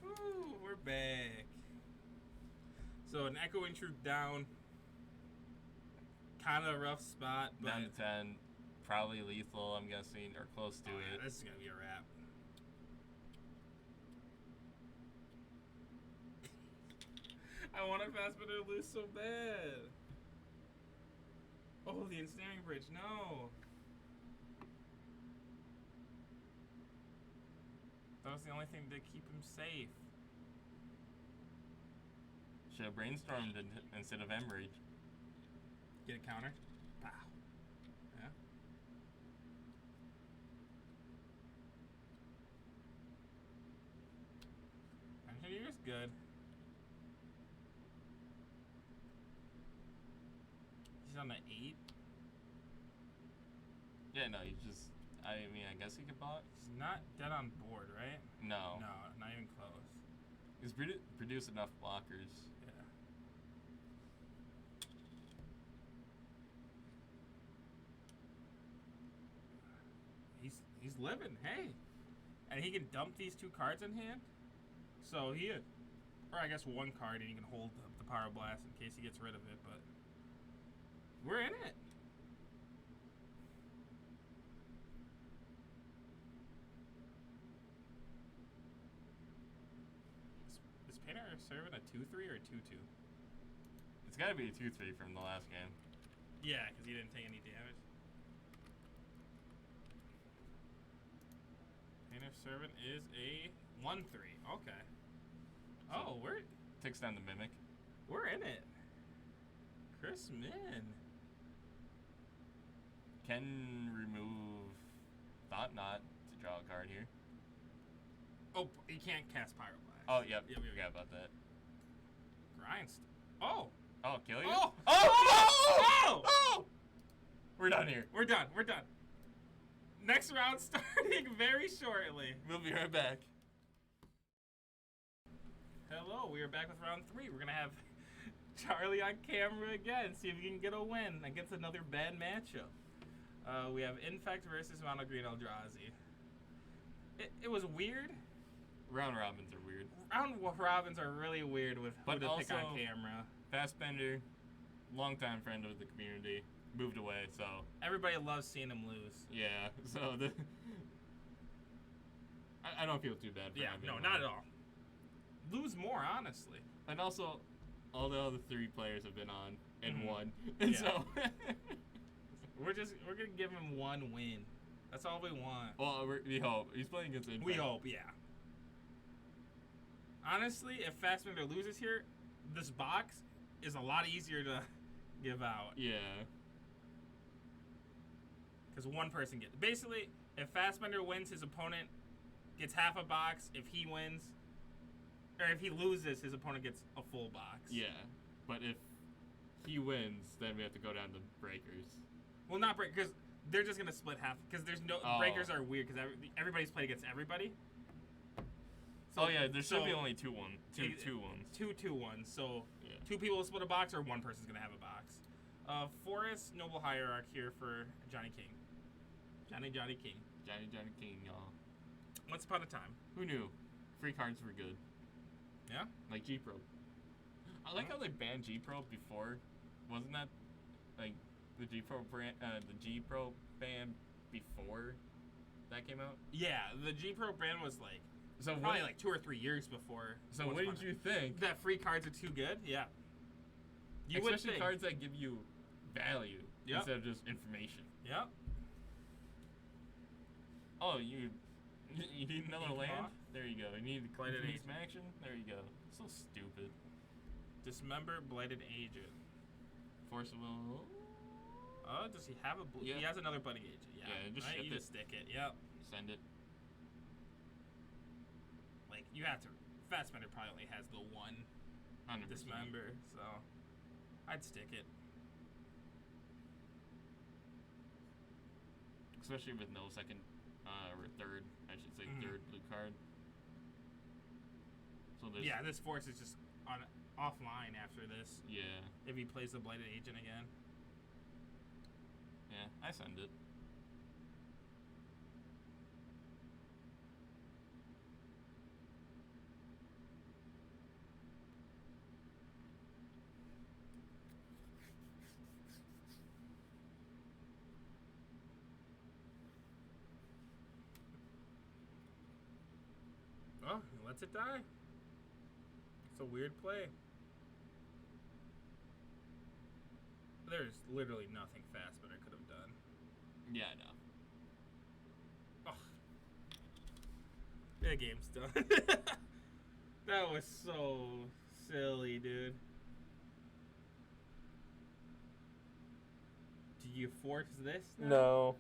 Ooh, we're back. So an Echoing Truth down. Kind of a rough spot, but Down to 10. Probably lethal, I'm guessing, or close to oh, yeah, it. this is gonna be a wrap. I wanted Fastbender to lose so bad. Oh, the Ensnaring Bridge, no. That was the only thing to keep him safe. Should have brainstormed it instead of Emery. Get a counter. Pow. Yeah. Engineer's good. He's on the 8. Yeah, no, he's just. I mean, I guess he could block. He's not dead on board, right? No. No, not even close. He's produced enough blockers. Yeah. He's living, hey. And he can dump these 2 cards in hand. So or I guess 1 card, and he can hold the Power Blast in case he gets rid of it, but we're in it. Is Painter serving a 2-3 or a 2-2? It's got to be a 2-3 from the last game. Yeah, because he didn't take any damage. Painter servant is a 1-3. Okay. Oh, Takes down the Mimic. we're in it. Chris Min. Can remove Thought Knot to draw a card here. Oh, he can't cast Pyro Blast. Oh, yep. Yep. Forgot about that. Grindstone. Oh! Oh, kill you? Oh! Oh! Oh! Oh! We're done here. We're done. Next round starting very shortly. We'll be right back. Hello, we are back with round 3. We're going to have Charlie on camera again, see if he can get a win against another bad matchup. We have Infect versus Mono Green Eldrazi. It was weird. Round robins are weird. Round robins are really weird with who But to pick on also- camera. Fastbender, longtime friend of the community, moved away, so Everybody loves seeing him lose. yeah. So I don't feel too bad for Yeah, him no, anymore. not at all. Lose more, honestly. And also, all the other 3 players have been on and Mhm. won, and Yeah. so We're gonna give him 1 win. That's all we want. well, we hope he's playing against Infect. We hope, yeah. Honestly, if Fastbender loses here, this box is a lot easier to give out. Yeah. Because 1 person gets... Basically, if Fastbender wins, his opponent gets half a box. If he wins... Or if he loses, his opponent gets a full box. Yeah. But if he wins, then we have to go down to breakers. Well, not break... Because they're just going to split half. Because there's no... Oh. Breakers are weird because everybody's played against everybody. Oh yeah, there should be so- only two ones. 2-2-1. So Yeah. 2 people will split a box, or 1 person's gonna have a box. Forest Noble Hierarch here for Johnny King. Johnny King. Johnny King, y'all. Once upon a time. Who knew? Free cards were good. Yeah. Like G Pro. I like how they banned G Pro before. Wasn't that like the G Pro ban before that came out? Yeah. The G Pro brand was like So probably what? like 2 or 3 years before. So Once what Upon did a- you think? That free cards are too good? Yeah. You would Especially think. cards that give you value Yep. instead of just information. Yep. Oh, you need another Ink land? Moth? There you go. You need Blighted complete Agent. action? There you go. So stupid. Dismember Blighted Agent. Forcible. Oh, does he have a blue? Yeah. He has another Blighted Agent. Yeah. Yeah, just right? ship You it. just stick it. Yep. Send it. Like you have to. Fastbender probably only has the 1 100%. Dismember, so I'd stick it. Especially with no second, or third, I should say, Mhm. third blue card. So there's. Yeah, this force is just offline after this. Yeah. If he plays the Blighted Agent again. Yeah, I send it. Oh, he lets it die. It's a weird play. There's literally nothing Fastbender could have done. Yeah, I know. Oh. The game's done. That was so silly, dude. Do you force this now?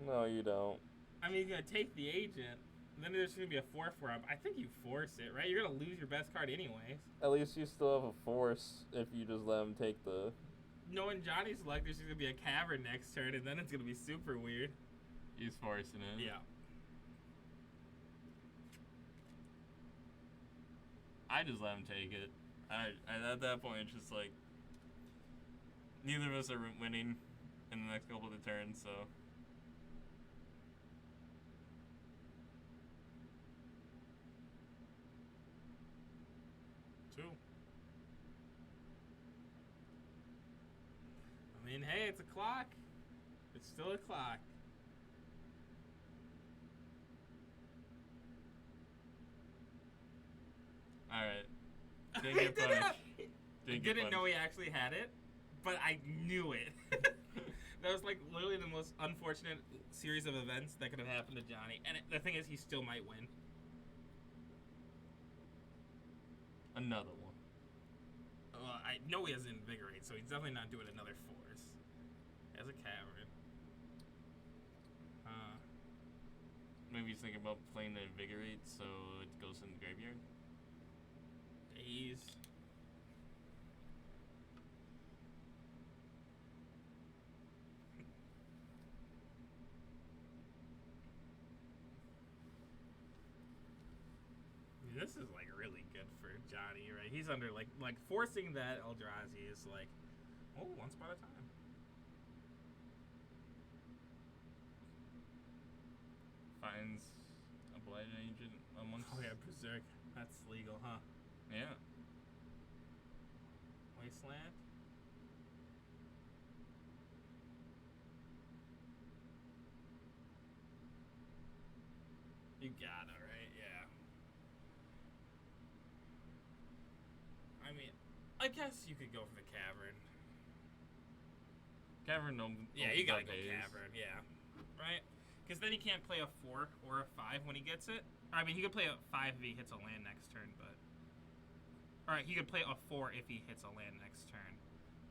No, you don't. I mean, you're gonna take the agent. Then there's gonna be a 4-4 up. I think you force it, right? You're gonna lose your best card anyways. At least you still have a force if you just let him take the. Knowing Johnny's luck, there's gonna be a cavern next turn, and then it's gonna be super weird. He's forcing it. Yeah. I just let him take it. I at that point, it's just like neither of us are winning in the next couple of turns, so. Two. I mean, hey, it's a clock. It's still a clock. All right. Didn't get punished. I didn't know he actually had it, but I knew it. That was like literally the most unfortunate series of events that could have happened to Johnny. And the thing is, he still might win. Another one. I know he has Invigorate, so he's definitely not doing another force. He has a cavern. Maybe he's thinking about playing the Invigorate, so it goes in the graveyard. Days. This is like really good for Johnny, right? He's under like forcing that Eldrazi is like, oh, one spot at a time. Finds a Blighted Agent amongst. Oh yeah, Berserk. That's legal, huh? Yeah. Wasteland. You gotta, right? Yeah. I mean, I guess you could go for the cavern. Cavern no. Yeah, you gotta go days. cavern. Yeah, right. Because then he can't play a 4 or a 5 when he gets it. I mean, he could play a 5 if he hits a land next turn, but. Alright, he could play a 4 if he hits a land next turn.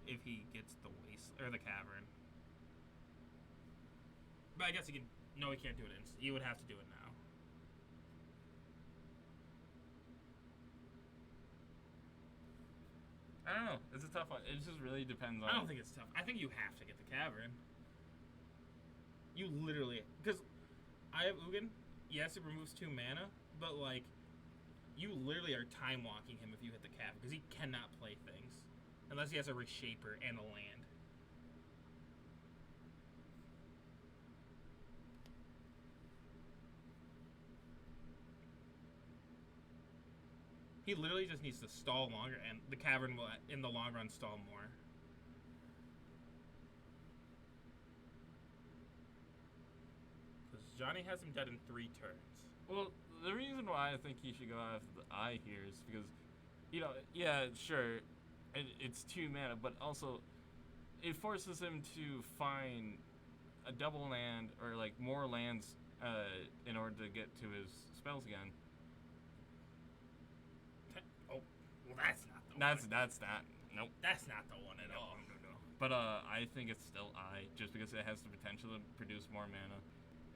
If he gets the waste or the cavern. But I guess he can. No, he can't do it instant. You would have to do it now. I don't know. It's a tough one. It just really depends on. I don't think it's tough. I think you have to get the cavern. You literally, because I have Ugin. Yes, it removes 2 mana, but like, you literally are time walking him if you hit the cavern because he cannot play things unless he has a Reshaper and a land. He literally just needs to stall longer, and the cavern will, in the long run, stall more. Because Johnny has him dead in 3 turns. Well, the reason why I think he should go after the eye here is because, you know, yeah, sure, it's 2 mana, but also it forces him to find a double land or like more lands in order to get to his spells again. Oh, well, that's not the one. That's not. Nope. That's not the one at all. No. But I think it's still eye just because it has the potential to produce more mana.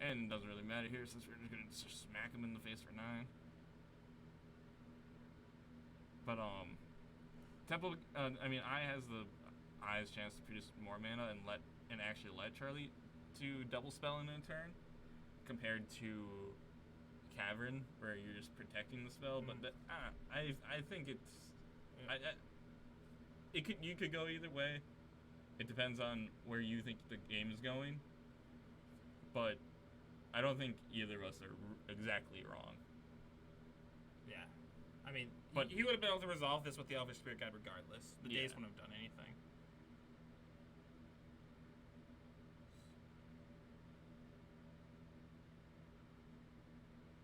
And it doesn't really matter here since we're just gonna smack him in the face for 9. But Temple, I mean, Eye has the Eye's chance to produce more mana and actually let Charlie to double spell in a turn, compared to Cavern where you're just protecting the spell. But I think it's you could go either way. It depends on where you think the game is going. But I don't think either of us are exactly wrong. Yeah. I mean, But- he would have been able to resolve this with the Elvish Spirit Guide regardless. The days Yeah. wouldn't have done anything.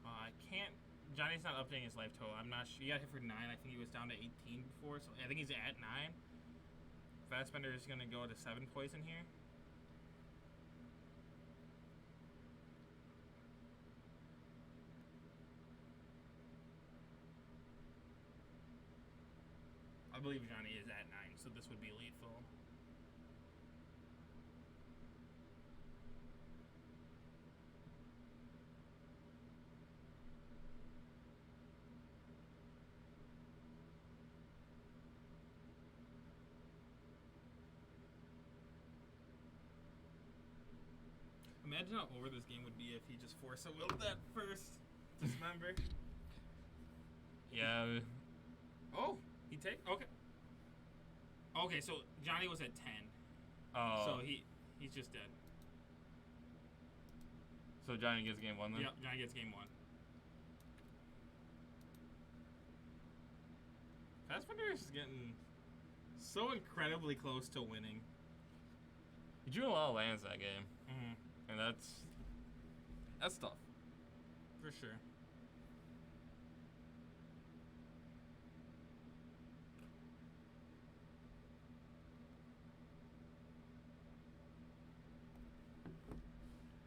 I can't. Johnny's not updating his life total. I'm not sure. He got hit for 9. I think he was down to 18 before, so I think he's at 9. Fastbender is going to go to 7 poison here. believe Johnny is at 9, so this would be lethal. Imagine how over this game would be if he just force a willed that first dismember. Yeah. Oh, he take okay. Okay, so Johnny was at 10, Oh. so he's just dead. So Johnny gets game 1 then? Yep, Johnny gets game 1. Fassbender is getting so incredibly close to winning. He drew a lot of lands that game, Mm-hmm. and that's tough. For sure.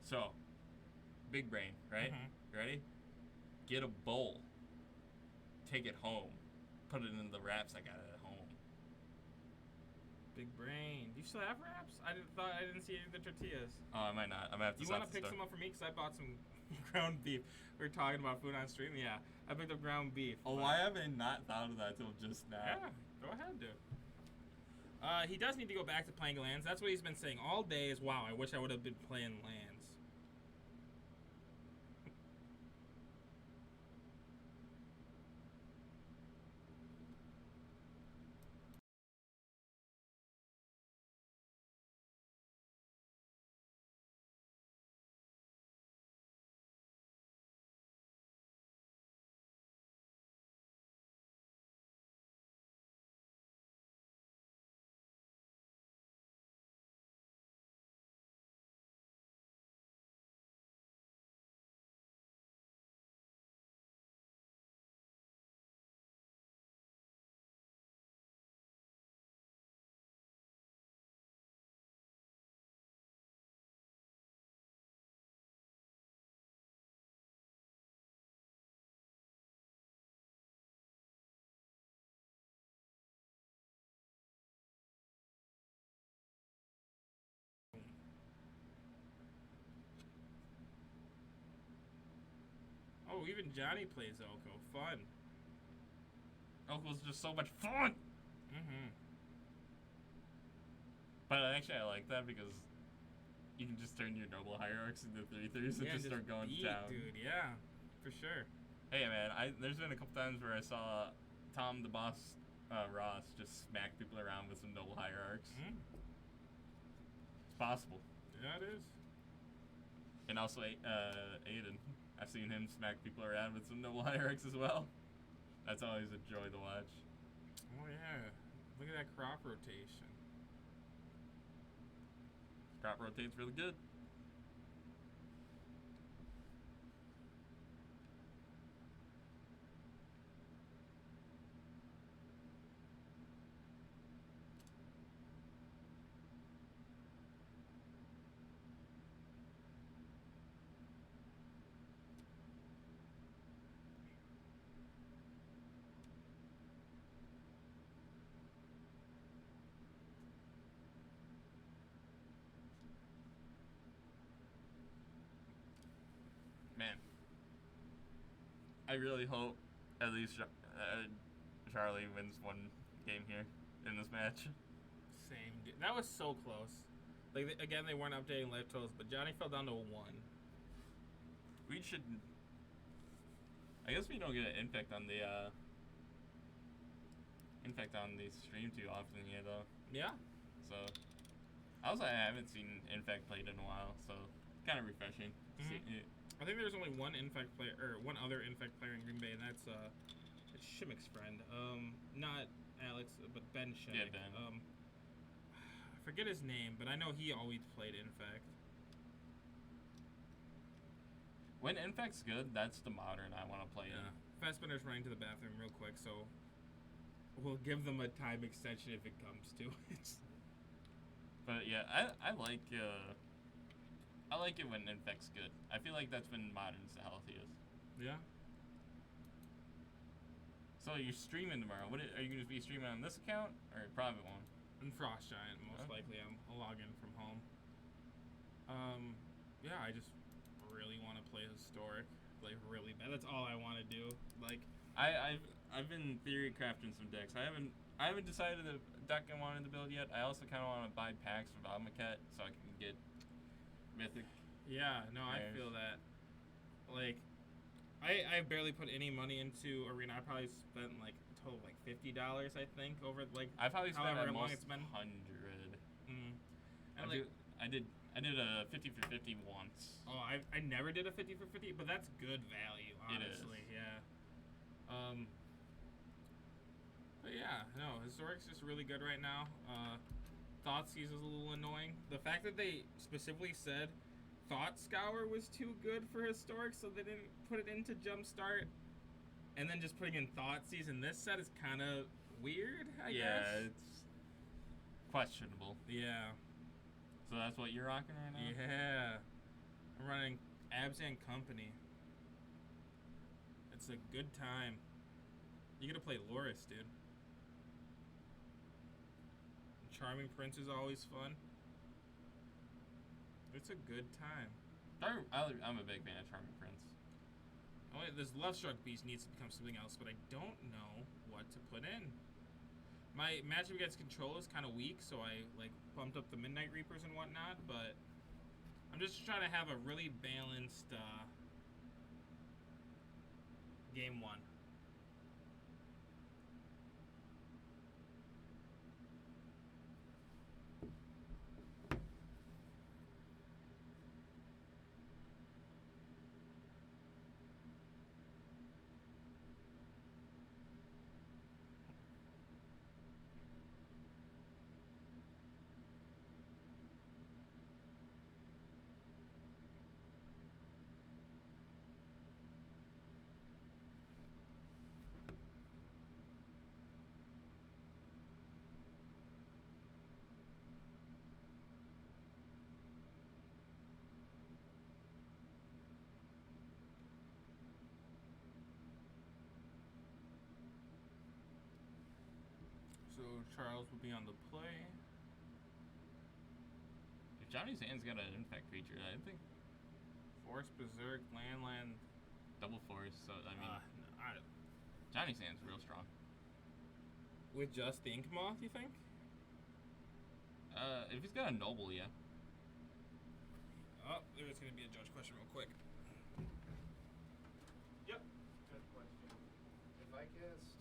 So, big brain, right? Mhm. You ready? Get a bowl. Take it home. Put it in the wraps I got at home. Big brain. Do you still have wraps? I didn't see any of the tortillas. Oh, I might not. I'm gonna have to You stop want to the pick store. some up for me? Because I bought some ground beef. We were talking about food on stream. Yeah, I picked up ground beef. Oh, but- why have I not thought of that till just now? Yeah, go ahead, dude. He does need to go back to playing lands. That's what he's been saying all day is, wow, I wish I would have been playing lands. Oh, even Johnny plays Oko. Fun. Uncle's just so much fun. Mm-hmm. But actually, I like that because you can just turn your noble hierarchs into 3/3s and just start going beat, to town. dude. Yeah, for sure. Hey man, there's been a couple times where I saw Tom the Boss Ross just smack people around with some noble hierarchs. Mm. It's possible. Yeah, it is. And also Aiden. I've seen him smack people around with some noble hierarchs as well. That's always a joy to watch. Oh yeah. Look at that crop rotation. Crop rotates really good. Man, I really hope at least Charlie wins one game here in this match. Same. That was so close. Like again, they weren't updating life totals, but Johnny fell down to a 1. We should. I guess we don't get an infect on the stream too often here though. Yeah. So also I haven't seen infect played in a while, so kind of refreshing. to see it. I think there's only one infect player, or one other infect player in Green Bay, and that's it's Shimmick's friend. Not Alex, but Ben Shimmick. Yeah, Ben. I forget his name, but I know he always played infect. When infect's good, that's the modern I want to play in. Fassbender's running to the bathroom real quick, so we'll give them a time extension if it comes to it. But yeah, I like it when infect's good. I feel like that's when modern's the healthiest. Yeah. So you're streaming tomorrow. Are you going to be streaming on this account or a private one? And Frost Giant, most Okay. likely. I'll log in from home. Yeah, I just really want to play Historic, like really bad. That's all I want to do. Like, I've been theory crafting some decks. I haven't decided the deck I wanted to build yet. I also kind of want to buy packs with Almaket so I can get Mythic. yeah, no, I Players. feel that. Like, I barely put any money into Arena. I probably spent like a total of like $50, I think, over like. I probably spent However long almost it's been. 100. Mm, I and like, did a 50 for 50 once. oh, I never did a 50 for 50, but that's good value, It is. honestly. Yeah. But yeah, no, Historic's just really good right now. Thoughtseize is a little annoying. The fact that they specifically said Thought Scour was too good for Historic, so they didn't put it into Jumpstart, and then just putting in Thoughtseize in this set is kind of weird, I guess. It's questionable. Yeah. So that's what you're rocking right now? Yeah. I'm running Abzan Company. It's a good time. You gotta play Loris, dude. Charming Prince is always fun. It's a good time. I'm a big fan of Charming Prince. Oh, wait, this Love Struck Beast needs to become something else, but I don't know what to put in. My matchup against Control is kind of weak, so I like bumped up the Midnight Reapers and whatnot, but I'm just trying to have a really balanced game one. So Charles will be on the play. If Johnny's hand's got an infect creature, I think Force, Berserk, Land. double force. So I mean, Johnny's hand's real strong. With just the Ink Moth, you think? If he's got a noble, yeah. Oh, there's gonna be a judge question real quick. Yep. Good question. If I cast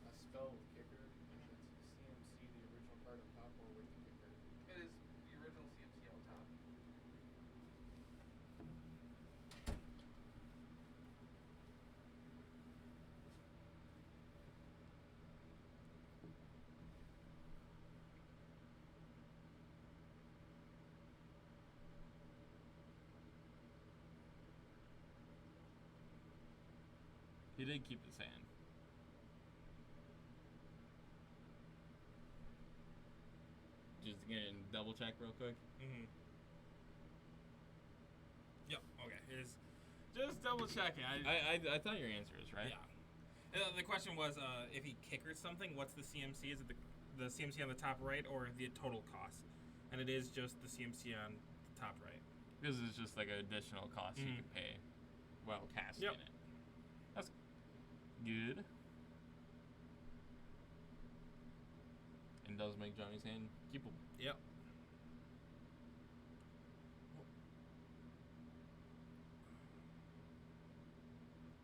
a spell with kicker, and it's CMC the original card on top or with the kicker? It is the original CMC on top. He did keep his hand. Just getting double check real quick. Mm-hmm. Yep. Okay. It's just double checking. I thought your answer was right. Yeah. The question was, if he kickered something, what's the CMC? Is it the CMC on the top right or the total cost? And it is just the CMC on the top right. This is just like an additional cost you Mhm. could pay while casting Yep. it. That's good. And does make Johnny's hand keepable. Yep.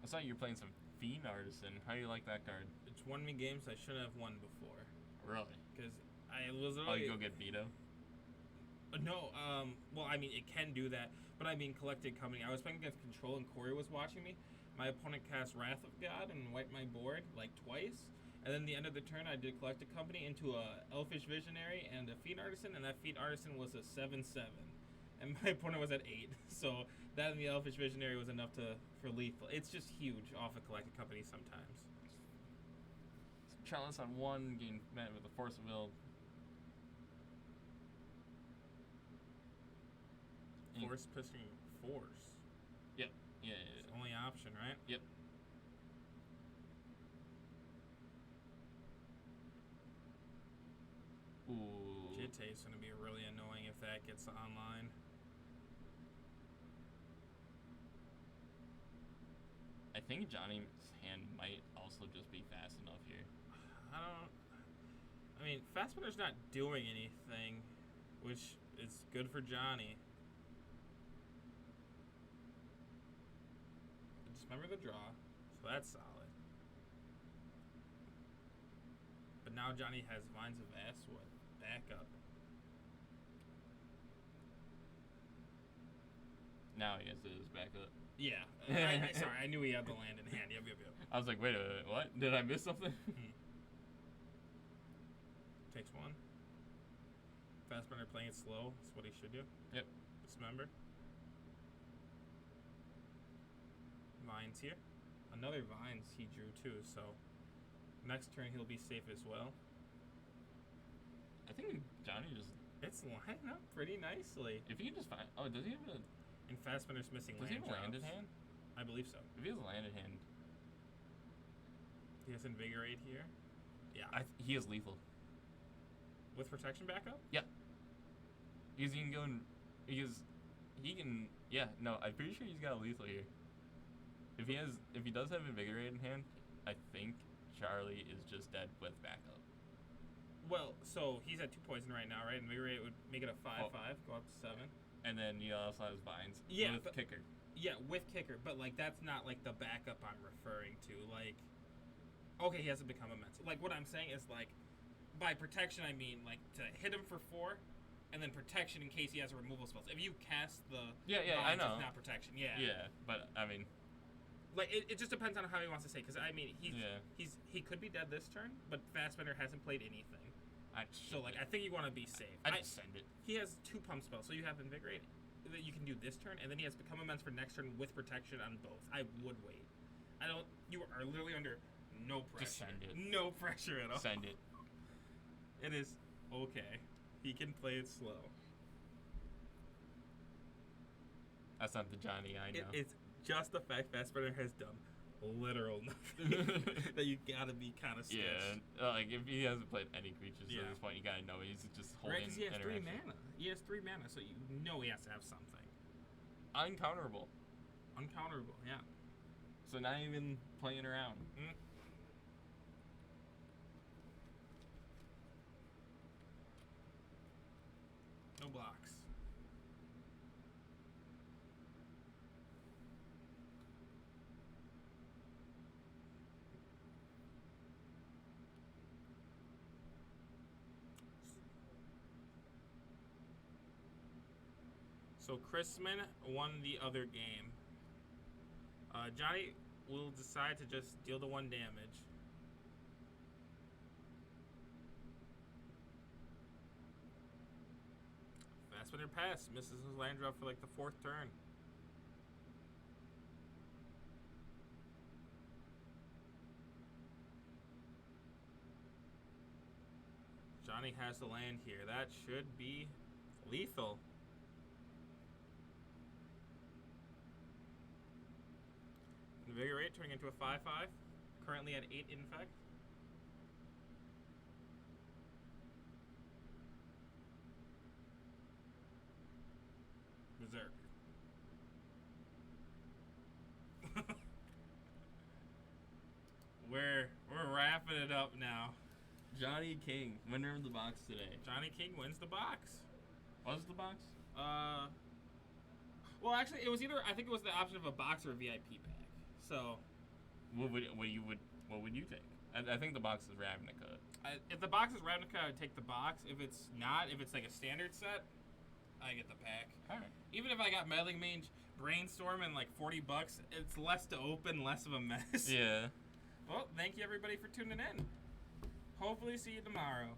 I saw you were playing some Fiend Artisan. How do you like that card? It's won me games I shouldn't have won before. Really? Because I was Oh, already... you go get Vito? No, well, I mean, it can do that, but I mean, Collected Company. I was playing against Control, and Corey was watching me. My opponent cast Wrath of God and wiped my board, like, twice. And then the end of the turn, I did Collected Company into a Elfish Visionary and a Fiend Artisan, and that Fiend Artisan was a 7/7. And my opponent was at 8. So that and the Elfish Visionary was enough for lethal. It's just huge off of Collected Company sometimes. Chalice on one, getting met with a Force of Will. Force pushing Force. Yep. Yeah. It's the only option, right? Yep. Vegetate's gonna be really annoying if that gets online. I think Johnny's hand might also just be fast enough here. I mean, Fastspinner's not doing anything, which is good for Johnny. Dismember the draw, so that's solid. But now Johnny has Vines of Asswood back up. Now he has his backup. Yeah. Sorry, I knew he had the land in hand. Yep. I was like, wait a minute, what? Did I miss something? Takes one. Fastspinner playing it slow. That's what he should do. Yep. Dismember. Vines here. Another Vines he drew too, so next turn he'll be safe as well. I think Johnny just... It's lining up pretty nicely. If he can just find... Oh, does he have a... And Fastspinner's missing Does he land have a land in drops. hand? I believe so. If he has a land in hand... He has Invigorate here. Yeah. he is lethal. With protection backup? Because he can go and... Because he can... Yeah, no, I'm pretty sure he's got a lethal here. If he does have Invigorate in hand, I think Charlie is just dead with backup. Well, so he's at 2 poison right now, right? Invigorate would make it a 5/5, go up to 7. And then he also has Vines. Yeah, with but- kicker. Yeah, with kicker, but like that's not like the backup I'm referring to. Like, okay, he hasn't become immense. Like what I'm saying is like, by protection I mean like to hit him for 4, and then protection in case he has removal spells. If you cast the Yeah, I Vines, know. it's not protection. Yeah. Yeah, but I mean, Like it just depends on how he wants to say. Because I mean he could be dead this turn, but Fastspinner hasn't played anything. So like I think you want to be safe. I'd send it. He has 2 pump spells, so you have Invigorate that you can do this turn, and then he has Become Immense for next turn with protection on both. I would wait. You are literally under no pressure. Just send it. No pressure at all. Send it. It is okay. He can play it slow. That's not the Johnny I know. It's just the fact Fastspinner has done literal nothing that you gotta be kind of sketched. Yeah, like if he hasn't played any creatures Yeah. at this point, you gotta know he's just Right, holding because he has 3 interaction. mana. He has 3 mana, so you know he has to have something. Uncounterable. Uncounterable, yeah. So not even playing around. No blocks. So Chrisman won the other game. Johnny will decide to just deal the 1 damage. Fastspinner pass, misses his land drop for like the 4th turn. Johnny has the land here. That should be lethal. Invigorate turning into a 5/5. Currently at 8 infect. Berserk. We're wrapping it up now. Johnny King, winner of the box today. Johnny King wins the box. What was the box? Well, actually, it was either I think it was the option of a box or a VIP bag. So, What would you take? I think the box is Ravnica. if the box is Ravnica, I would take the box. If it's not, if it's like a standard set, I get the pack. All right. Even if I got Meddling Mage, Brainstorm, and like $40, it's less to open, less of a mess. Yeah. Well, thank you everybody for tuning in. Hopefully, see you tomorrow.